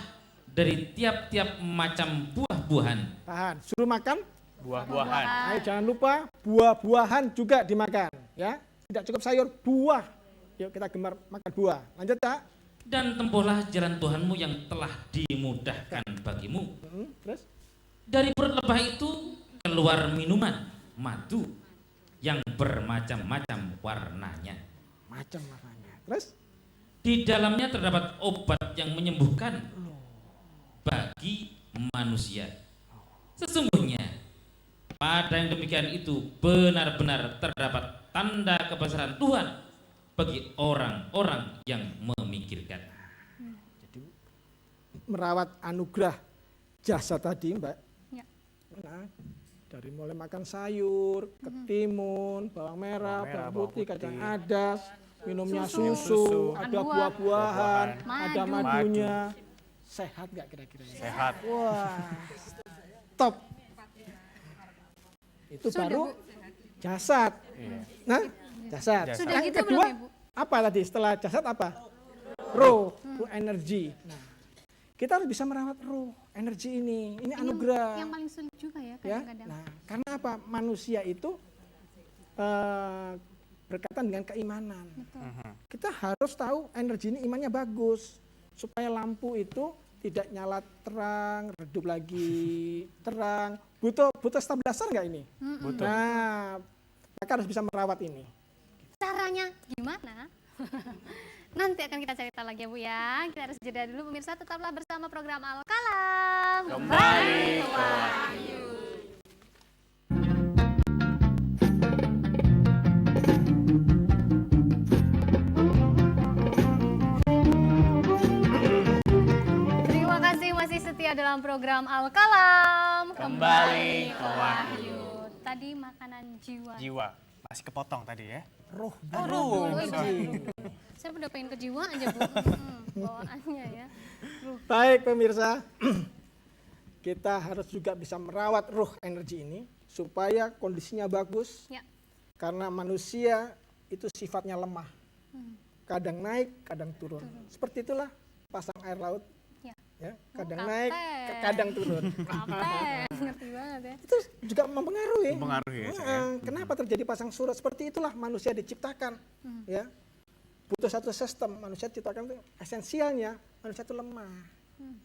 dari tiap-tiap macam buah-buahan. Tahan, suruh makan. Buah-buahan. Ayo jangan lupa buah-buahan juga dimakan, ya. Tidak cukup sayur, buah. Yuk kita gemar makan buah. Lanjut, Kak. Dan tempuhlah jalan Tuhanmu yang telah dimudahkan bagimu. Terus? Dari perut lebah itu keluar minuman madu yang bermacam-macam warnanya. Macam makanya. Terus? Di dalamnya terdapat obat yang menyembuhkan bagi manusia. Sesungguhnya pada yang demikian itu benar-benar terdapat tanda kebesaran Tuhan bagi orang-orang yang memikirkan. Jadi merawat anugerah jasa tadi, Mbak. Ya. Nah, dari mulai makan sayur, ketimun, bawang merah, bawang putih, kacang adas, minumnya susu, ada buah-buahan, ada Madu. madunya. Sehat nggak kira-kira? Sehat. Wah, top. Itu Sudah, baru Bu. jasad. Iya. Nah, jasad. Jasad. Sudah Yang gitu belum kedua, ya, Bu? apa tadi setelah jasad apa? Roh, roh energi. Nah, kita harus bisa merawat roh, energi ini. Ini anugerah. Yang paling sulit juga ya Ya. kadang-kadang. Nah, karena apa? Manusia itu berkaitan dengan keimanan. Betul. Kita harus tahu energi ini imannya bagus supaya lampu itu tidak nyala terang, redup lagi terang. Butuh stabilisator nggak ini? Butuh. Nah, maka harus bisa merawat ini. Caranya gimana? Nanti akan kita cerita lagi ya Bu ya. Kita harus jeda dulu pemirsa, tetaplah bersama program Al-Kalam. Kembali ke Wahyu. Terima kasih masih setia dalam program Al-Kalam. Kembali ke Wahyu. Tadi makanan jiwa. Jiwa. Masih kepotong tadi ya. Roh, Oh, iya. Saya udah pengen ke jiwa aja Bu. Bawaannya ya. Baik pemirsa, kita harus juga bisa merawat roh energi ini supaya kondisinya bagus. Ya. Karena manusia itu sifatnya lemah. Kadang naik, kadang turun. Seperti itulah pasang air laut. Ya. Ya, kadang kapten. naik, kadang turun. Kapten, ngerti banget ya. Itu juga mempengaruhi. Mempengaruhi ya, Cak, ya. Kenapa terjadi pasang surut? Seperti itulah manusia diciptakan. Ya, butuh satu sistem. Manusia diciptakan itu esensialnya manusia itu lemah,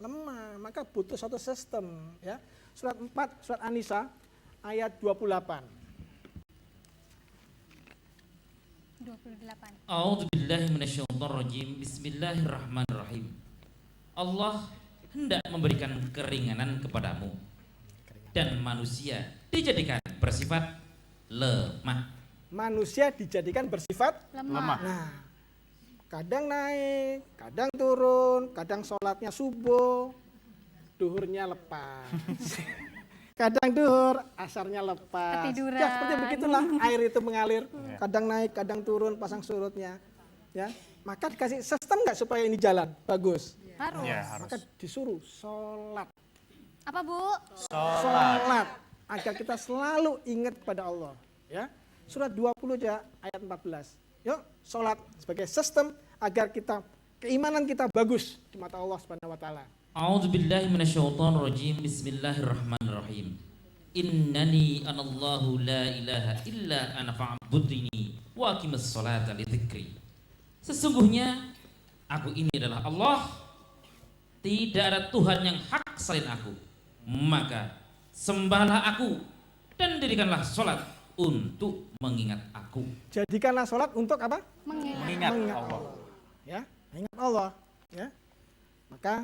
lemah. Maka butuh satu sistem. Ya, surat 4, surat An-Nisa ayat 28. 28. A'udzubillahi minasyaitonirrajim. Bismillahirrahmanirrahim. Allah hendak memberikan keringanan kepadamu dan manusia dijadikan bersifat lemah. Manusia dijadikan bersifat Lemah. nah, kadang naik, kadang turun, kadang sholatnya subuh, duhurnya lepas. Kadang duhur, asarnya lepas. Ketiduran. Ya, seperti begitulah air itu mengalir. Kadang naik, kadang turun, pasang surutnya. Ya, maka dikasih sistem nggak supaya ini jalan bagus. Harus. Ya, harus. Maka disuruh sholat. Apa Bu? Sholat agar kita selalu ingat kepada Allah. Ya, surat 20 aja ayat 14. Yuk, sholat sebagai sistem agar kita keimanan kita bagus di mata Allah Subhanahu wa taala. A'udzubillahi minasyaitonirrajim. Bismillahirrahmanirrahim. Innani anallahu la ilaha illa ana fa'budni wa aqimis sholata li dzikri. Sesungguhnya aku ini adalah Allah, tidak ada Tuhan yang hak selain aku, maka sembahlah aku dan dirikanlah sholat untuk mengingat aku. Jadikanlah sholat untuk apa? Mengingat. Mengingat Allah. Ya, mengingat Allah. Ya, maka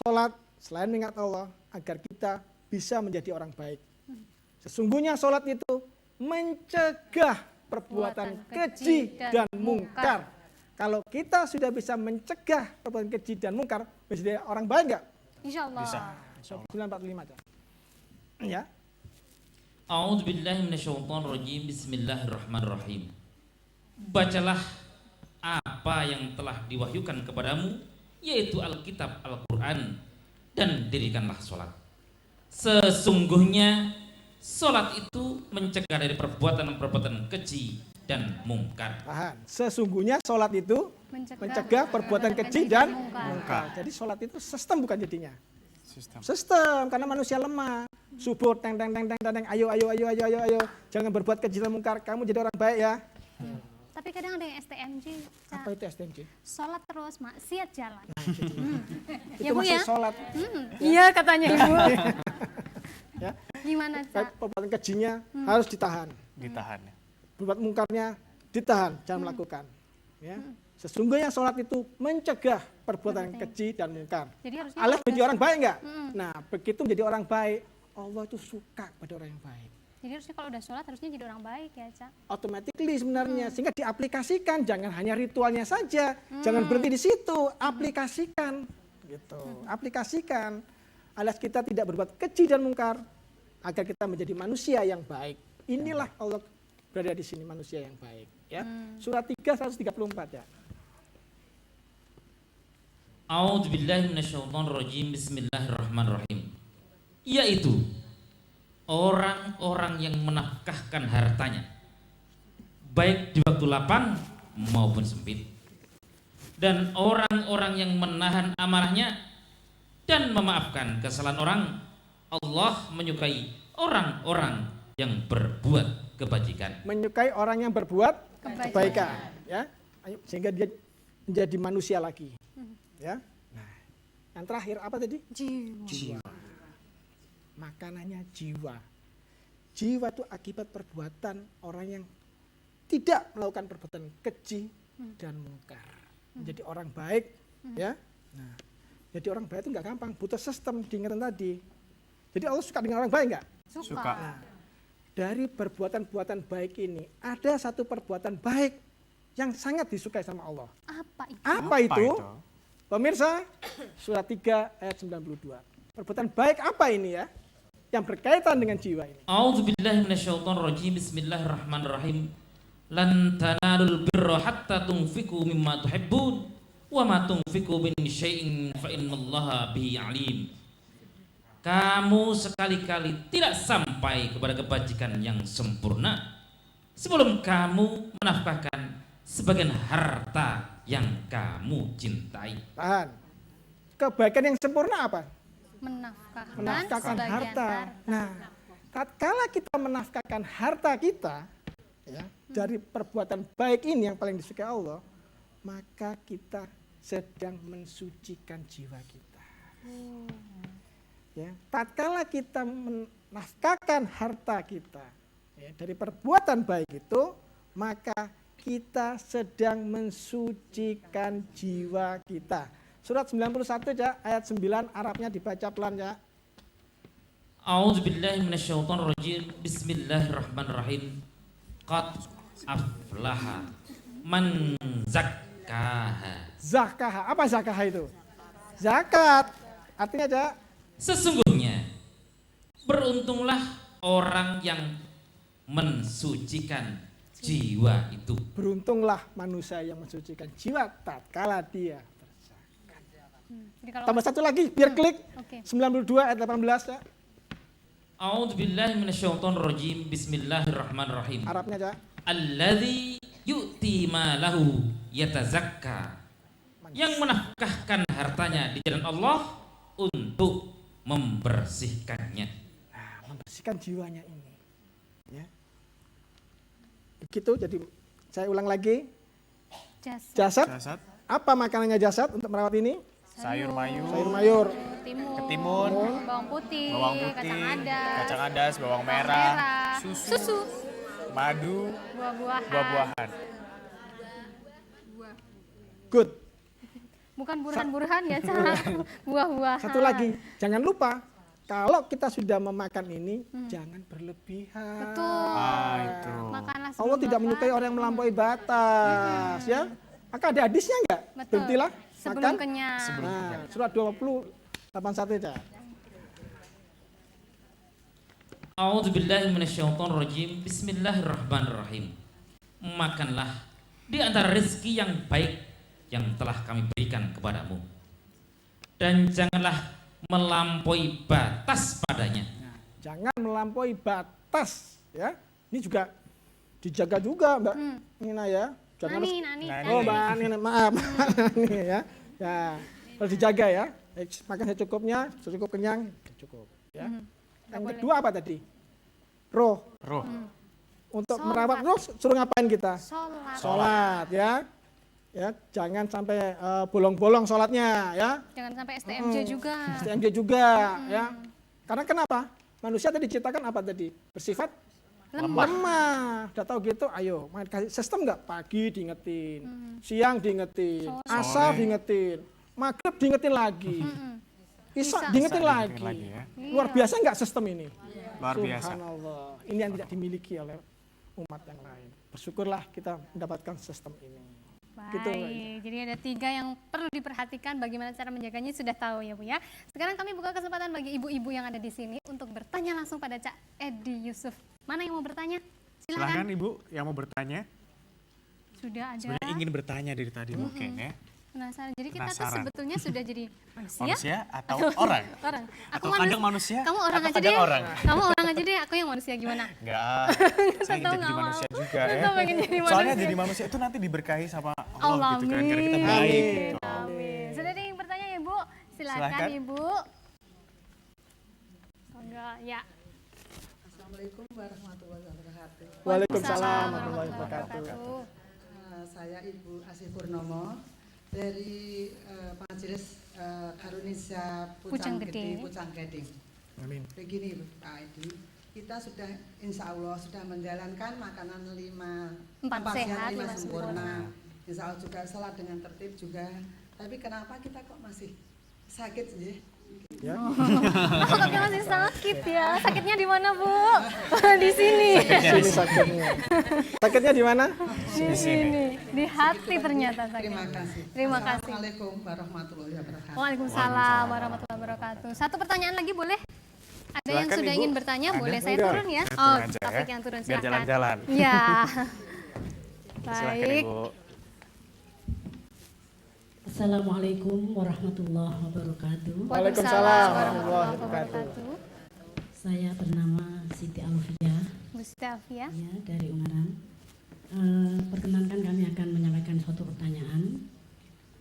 sholat selain mengingat Allah agar kita bisa menjadi orang baik. Sesungguhnya sholat itu mencegah perbuatan keji dan mungkar. Kalau kita sudah bisa mencegah perbuatan keji dan mungkar, bisa jadi orang baik nggak? Insya Allah. Bisa. 945 aja. Ya. A'udzubillahi minasyaitonirrajim. Bismillahirrahmanirrahim. Bacalah apa yang telah diwahyukan kepadamu, yaitu Alkitab Al-Quran, dan dirikanlah sholat. Sesungguhnya sholat itu mencegah dari perbuatan-perbuatan keji dan mungkar. Tahan. Sesungguhnya sholat itu mencegah perbuatan keji dan mungkar. Jadi sholat itu sistem bukan jadinya. Sistem karena manusia lemah. Subuh teng teng teng teng teng, ayo ayo ayo ayo ayo ayo. Jangan berbuat keji dan mungkar. Kamu jadi orang baik ya. Tapi kadang ada yang STMJ. Ca. Apa itu STMJ? Sholat terus, maksiat jalan. Itu Bu masih ya? sholat. Iya katanya Ibu. Ya. Gimana, Ca? Perbuatan kejinya harus ditahan. Ditahan. Berbuat mungkarnya ditahan, jangan melakukan. Ya. Sesungguhnya sholat itu mencegah perbuatan keji dan mungkar. Jadi harusnya Alias kalau menjadi udah orang baik enggak? Mm. Nah, begitu menjadi orang baik, Allah itu suka pada orang yang baik. Jadi harusnya kalau udah sholat harusnya jadi orang baik ya, Ca. Automatically sebenarnya, sehingga diaplikasikan, jangan hanya ritualnya saja, jangan berhenti di situ, aplikasikan, gitu. Aplikasikan, alias kita tidak berbuat keji dan mungkar, agar kita menjadi manusia yang baik. Inilah Allah berada di sini manusia yang baik. Ya, surat 3 134 ya. A'udzubillahi minasyaitonirrajim. Bismillahirrahmanirrahim. Yaitu orang-orang yang menafkahkan hartanya baik di waktu lapang maupun sempit, dan orang-orang yang menahan amarahnya dan memaafkan kesalahan orang. Allah menyukai orang-orang yang berbuat kebajikan. Menyukai orang yang berbuat kebaikan, ya. Ayo, sehingga dia menjadi manusia lagi. Ya. Nah, yang terakhir apa tadi? Jiwa. Makanannya jiwa. Jiwa itu akibat perbuatan orang yang tidak melakukan perbuatan keji dan mungkar. Menjadi orang baik, ya. Nah, jadi orang baik itu nggak gampang, butuh sistem diingatkan tadi. Jadi Allah suka dengan orang baik nggak? Suka. Nah, dari perbuatan-perbuatan baik ini ada satu perbuatan baik yang sangat disukai sama Allah. Apa itu? Apa itu? Pemirsa, surat 3 ayat 92. Perbuatan baik apa ini ya? Yang berkaitan dengan jiwa ini. A'udzubillahi minasyaitonirrajim. Bismillahirrahmanirrahim. Lan tanalul birra hatta tunfiqu mimma tuhibbun wa ma tunfiqu min syai'in fa innallaha bihi alim. Kamu sekali-kali tidak sampai kepada kebajikan yang sempurna sebelum kamu menafkahkan sebagian harta yang kamu cintai. Tahan. Kebaikan yang sempurna apa? Menafkahkan sebagian harta. Nah, tatkala kita menafkahkan harta kita, ya, dari perbuatan baik ini yang paling disukai Allah, maka kita sedang mensucikan jiwa kita. Ya, tatkala kita menafkahkan harta kita, ya, dari perbuatan baik itu, maka kita sedang mensucikan jiwa kita. Surat 91 ya, ayat 9, Arabnya dibaca pelan ya. A'udzubillahi minasyaitonirrajim. Bismillahirrahmanirrahim. Qad aflaha man zakkaha. Zakah, apa zakah itu? Zakat. Artinya aja Sesungguhnya beruntunglah orang yang mensucikan jiwa itu. beruntunglah manusia yang mensucikan jiwa tatkala dia berzakat. Jadi kalau Tambah satu lagi biar klik. Oke. 92 ayat 18 ya. A'udzubillahi minasyaitonirrajim. Bismillahirrahmanirrahim. Arabnya aja. Alladzi yu'ti malahu yatazakka. Yang menafkahkan hartanya di jalan Allah untuk membersihkannya. Nah, membersihkan jiwanya ini. Ya. Begitu, jadi saya ulang lagi. jasa, Jasad. Apa makanannya jasad untuk merawat ini? Sayur mayur, Sayur mayur, ketimun, bawang putih, bawang putih, kacang adas, bawang merah, susu, madu, buah-buahan. buah-buahan. good. Bukan burhan-burhan ya, Ca. Buah-buahan. Satu lagi, jangan lupa kalau kita sudah memakan ini, jangan berlebihan. Betul. Itu. Makanlah Allah sebelum tidak makan. menyukai orang yang melampaui batas, ya. Maka ada hadisnya enggak? Betul. Berhentilah Sebelum makan. kenyang. Nah, surat 20 81 aja. A'udzubillahi minasyaitonirrajim. Bismillahirrahmanirrahim. Makanlah di antara rezeki yang baik yang telah kami berikan kepadamu, dan janganlah melampaui batas padanya. Jangan melampaui batas, ya. Ini juga dijaga juga Mbak Nina ya. Jangan harus Nani. oh Mbak Nina, maaf. Nih ya. Ya, harus dijaga ya. Makan secukupnya, secukup kenyang, cukup ya. Yang kedua apa tadi? Roh. Untuk merawat roh suruh ngapain kita? Sholat ya. Ya, jangan sampai bolong-bolong sholatnya ya. Jangan sampai STMJ juga. STMJ juga ya. Karena kenapa? Manusia tadi diciptakan apa tadi? Bersifat lemah. Udah tahu gitu, ayo main kasih sistem nggak? Pagi diingetin, siang diingetin, asar diingetin, maghrib diingetin lagi, isya diingetin lagi. Ya. Luar biasa nggak sistem ini? Luar biasa. Subhanallah. Ini yang tidak dimiliki oleh umat yang lain. Bersyukurlah kita mendapatkan sistem ini. Baik, Gitu. jadi ada 3 yang perlu diperhatikan bagaimana cara menjaganya sudah tahu ya Bu ya. Sekarang kami buka kesempatan bagi ibu-ibu yang ada di sini untuk bertanya langsung pada Cak Edi Yusuf. Mana yang mau bertanya? Silahkan Silakan. Ibu yang mau bertanya. Sudah ada. Sebenarnya ingin bertanya dari tadi mungkin ya. Penasaran. Jadi kita tuh Penasaran. sebetulnya sudah jadi manusia. Manusia atau orang? Orang. Atau kadang manusia, Kamu orang atau aja kadang deh. orang? Kamu orang aja deh. Aku yang manusia gimana? Enggak, saya ingin Tahu jadi nggak manusia mau. juga ya. Tahu pengen jadi Soalnya manusia. jadi manusia itu nanti diberkahi sama Allah Allah, gitu kan, karena kita amin. baik gitu. Amin. Sudah ada yang bertanya ya Bu? Silakan Silakan. Ibu. Enggak, ya. Assalamualaikum warahmatullahi wabarakatuh. Waalaikumsalam warahmatullahi wabarakatuh. Saya Ibu Asih Purnomo dari Majelis Karunia Pucang Gede. Pucang Gading. Amin. Begini Pak Edi, kita sudah insya Allah sudah menjalankan makanan 4 sehat, 5 5 sempurna. Insya Allah juga salat dengan tertib juga. Tapi kenapa kita kok masih sakit sih? Ya. Oh, tapi masih sakit ya. Sakitnya di mana Bu? Di sini. Sini sakitnya. Sakitnya di mana? Di sini. Di hati ternyata Terima sakitnya. kasih. Terima kasih. Assalamualaikum warahmatullahi wabarakatuh. Waalaikumsalam warahmatullahi wabarakatuh. Satu pertanyaan lagi boleh? Ada yang Silakan, sudah Ibu. ingin bertanya, Ada? boleh saya Enggak. turun ya? Saya Oh, turun aja topik ya. yang turun Biar silakan. jalan-jalan. Iya. Silakan Baik. Ibu. Assalamualaikum warahmatullahi wabarakatuh. Waalaikumsalam warahmatullahi wabarakatuh. Saya bernama Siti Alfia Mustafa ya. ya, dari Ungaran. Perkenankan kami akan menyampaikan suatu pertanyaan.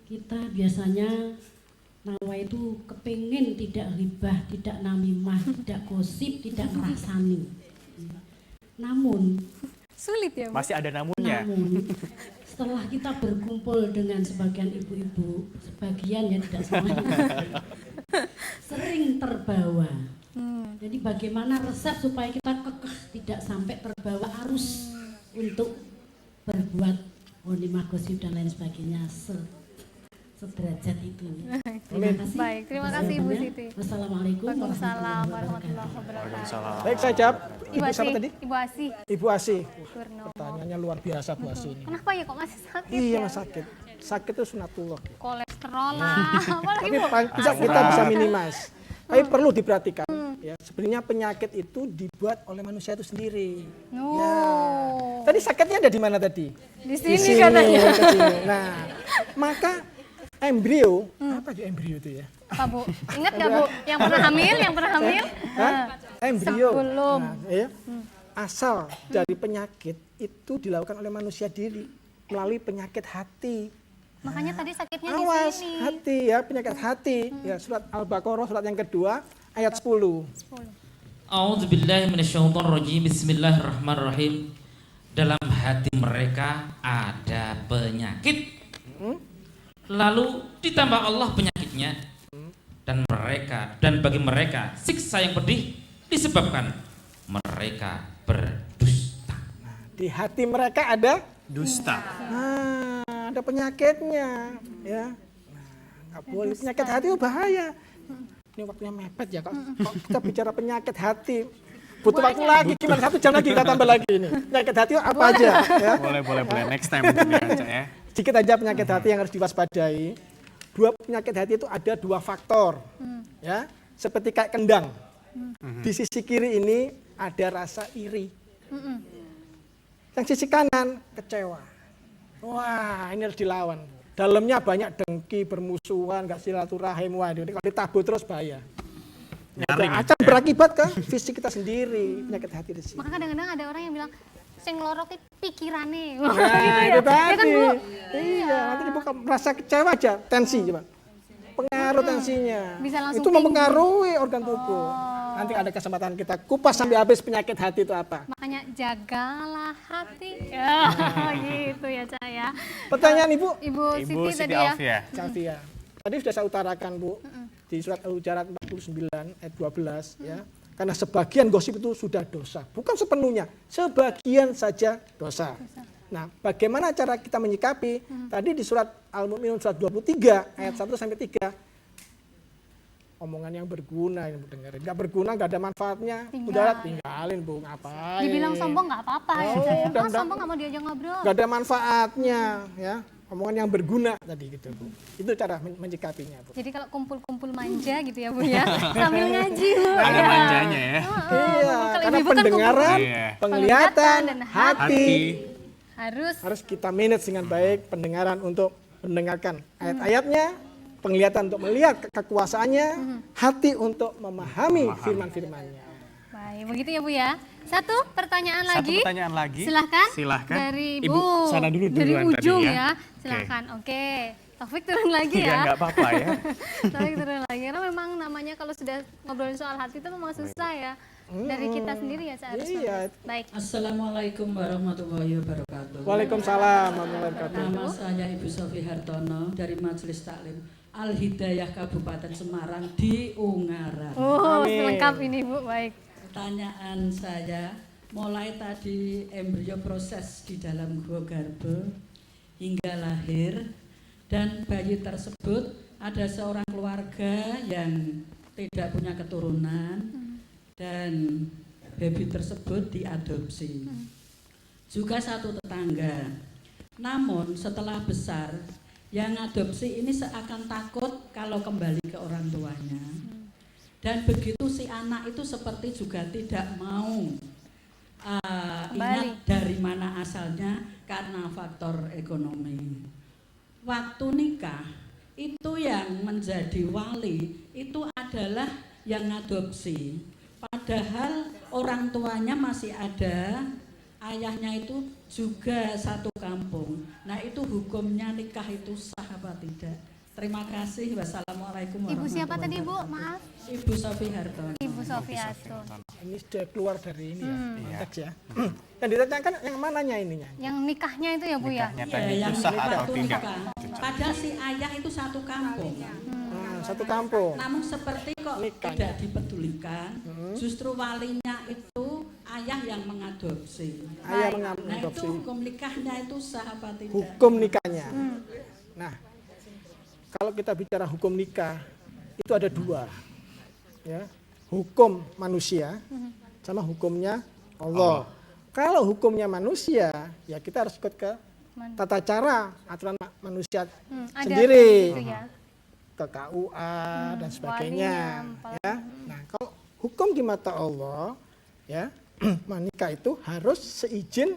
Kita biasanya nawa itu kepingin tidak ribah, tidak namimah, tidak gosip, tidak ngerasani. Namun Sulit ya Bu? Masih ada namunnya. Namun setelah kita berkumpul dengan sebagian ibu-ibu, sebagian ya tidak semuanya, sering terbawa. Jadi bagaimana resep supaya kita kekeh tidak sampai terbawa arus untuk berbuat walimah gosip dan lain sebagainya sederajat itu. Terima kasih. Baik, terima kasih Ibu Jawabannya. Siti. Wassalamualaikum Waalaikumsalam warahmatullahi warahmatullahi wabarakatuh. wabarakatuh. Waalaikumsalam. Baik, saya jawab. Ibu Ibu siapa Asih. tadi? Ibu Asih Ibu Asih. Purnomo. Pertanyaannya luar biasa Bu Asih ini. Kenapa ya kok masih sakit Iya, ya? Mas, sakit. Sakit itu sunatullah. Kolesterol lah. Boleh Tapi Ibu? bisa kita bisa minimas. Tapi perlu diperhatikan. Ya, sebenarnya penyakit itu dibuat oleh manusia itu sendiri. No. Tadi sakitnya ada di mana tadi? Di sini katanya. ke sini. Nah, maka embrio, apa itu embrio itu ya? Apa Bu? Ingat gak Bu? Yang pernah hamil? Yang pernah hamil? Hah? Embrio. Sebelum. Nah, ya. Asal dari penyakit itu dilakukan oleh manusia diri melalui penyakit hati. Makanya tadi sakitnya Awas, di sini. hati ya, penyakit hati. Ya, surat Al-Baqarah surat yang kedua ayat 10. 10. A'udzubillahi minasyaitonirrajim. Bismillahirrahmanirrahim. Dalam hati mereka ada penyakit. Lalu ditambah Allah penyakitnya, dan bagi mereka siksa yang pedih disebabkan mereka berdusta. Di hati mereka ada Dusta. ada penyakitnya ya. Nggak boleh, penyakit hati itu bahaya. Ini waktunya mepet ya, kok kita bicara penyakit hati butuh waktu lagi, gimana 1 jam lagi kita tambah lagi ini. Penyakit hati itu apa aja ya. Boleh. Next time mungkin ya, Cak ya. Sedikit aja penyakit hati yang harus diwaspadai. Penyakit hati itu ada 2 faktor. Ya, seperti kayak kendang. Di sisi kiri ini ada rasa iri. Yang sisi kanan kecewa. Wah, ini harus dilawan. Dalamnya banyak dengki, bermusuhan, gak silaturahim. Wah, ini kalau ditabuh terus bahaya. Nyaring. Akan berakibat ke fisik kita sendiri, penyakit hati di sini. Maka kadang-kadang ada orang yang bilang, sing loro ki pikirane. Nah, Gitu ya. itu Ya kan, tadi. Bu? Iya, nanti ibu merasa kecewa aja, tensi coba. Pengaruh tensinya. Bisa langsung Itu tinggi. mempengaruhi organ tubuh. Nanti ada kesempatan kita kupas sampai habis penyakit hati itu apa. Makanya jagalah hati. Ya, gitu ya, Cak ya. Pertanyaan Ibu, Ibu Ibu Siti Siti tadi ya. Alfia. Safia. Tadi sudah saya utarakan Bu, di surat Al-Hujurat 49 ayat 12 ya. Karena sebagian gosip itu sudah dosa, bukan sepenuhnya, sebagian saja dosa. Nah, bagaimana cara kita menyikapi? Tadi di surat Al-Mu'minun surat 23 ayat 1 sampai 3. Omongan yang berguna yang Bu dengerin. Enggak berguna, enggak ada manfaatnya. Udah tinggalin Bu, ngapain? Dibilang sombong nggak apa-apa ya, Cak ya. dan- Sombong nggak mau diajak ngobrol. Enggak ada manfaatnya ya. Omongan yang berguna tadi gitu Bu. Itu cara menyikapinya Bu. Jadi kalau kumpul-kumpul manja gitu ya, Bu ya. Sambil ngaji, Bu. Ada Ya. manjanya ya. Iya, Kalau karena ibu-ibu kan pendengaran, Iya. penglihatan, dan hati Harus kita manage dengan baik pendengaran untuk mendengarkan ayat-ayatnya, penglihatan untuk melihat kekuasaannya, hati untuk memahami firman-firmannya. baik. Begitu ya, Bu ya. Satu pertanyaan Satu lagi. pertanyaan lagi. Silahkan. Silahkan. Dari Ibu Bu. sana dulu Dari duluan tadi ujung ya. ya. Silahkan. Oke. Taufik turun lagi Ya ya. nggak apa-apa ya. Taufik turun lagi. Karena memang namanya kalau sudah ngobrolin soal hati itu memang susah ya. Dari kita sendiri ya saya harus Iya. membahas. Baik. Assalamualaikum warahmatullahi wabarakatuh. Waalaikumsalam warahmatullahi wabarakatuh. Nama saya Ibu Sofi Hartono dari Majelis Taklim Al Hidayah Kabupaten Semarang di Ungaran. Oh, Amin. lengkap ini, Bu. Baik. Pertanyaan saya, mulai tadi embrio proses di dalam gua garbo hingga lahir dan bayi tersebut ada seorang keluarga yang tidak punya keturunan dan baby tersebut diadopsi. Juga satu tetangga. Namun setelah besar yang adopsi ini seakan takut kalau kembali ke orang tuanya. Dan begitu si anak itu seperti juga tidak mau ingat dari mana asalnya karena faktor ekonomi. Waktu nikah itu yang menjadi wali itu adalah yang adopsi. Padahal orang tuanya masih ada, ayahnya itu juga satu kampung. Nah itu hukumnya nikah itu sah apa tidak? Terima kasih. Wassalamualaikum Ibu warahmatullahi siapa tadi, Bu? wabarakatuh. Maaf. Ibu Sofi Hartono. Ibu Sofiatun. Ini sudah keluar dari ini ya, konteks ya. Yang ditanyakan yang mananya ininya? Yang nikahnya itu ya, Bu ya? Nikahnya Iya, tadi yang itu sah atau waktu tidak? nikah. Padahal si ayah itu satu kampung. Satu kampung. Namun seperti kok Nikahnya. tidak dipedulikan, justru walinya itu ayah yang mengadopsi. Ayah Nah mengadopsi. itu hukum nikahnya itu sah apa tidak? Hukum nikahnya. Nah, kalau kita bicara hukum nikah, itu ada dua. Ya, hukum manusia sama hukumnya Allah. Kalau hukumnya manusia, ya kita harus ikut ke tata cara aturan manusia Ada sendiri, gitu ya. ke KUA dan sebagainya. walinya, Ya, nah kalau hukum di mata Allah, ya menikah itu harus seizin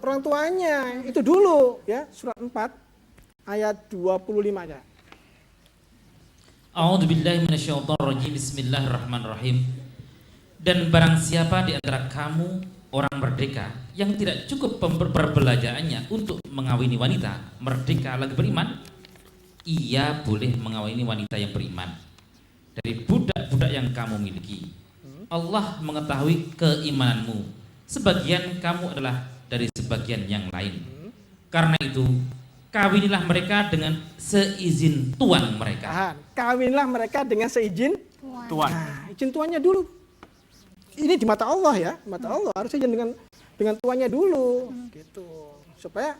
orang tuanya. Itu dulu, ya surat 4 ayat 25 aja. A'udzubillahi minasyaitonirrajim. Bismillahirrahmanirrahim. Dan barang siapa di antara kamu orang merdeka yang tidak cukup perbelajaannya untuk mengawini wanita merdeka lagi beriman, ia boleh mengawini wanita yang beriman dari budak-budak yang kamu miliki. Allah mengetahui keimananmu. Sebagian kamu adalah dari sebagian yang lain. Karena itu kawinilah mereka dengan seizin tuan mereka. Tahan. Kawinlah mereka dengan seizin Tuan. Nah, izin tuannya dulu. Ini di mata Allah ya, di mata Allah harus izin dengan tuannya dulu, gitu. Supaya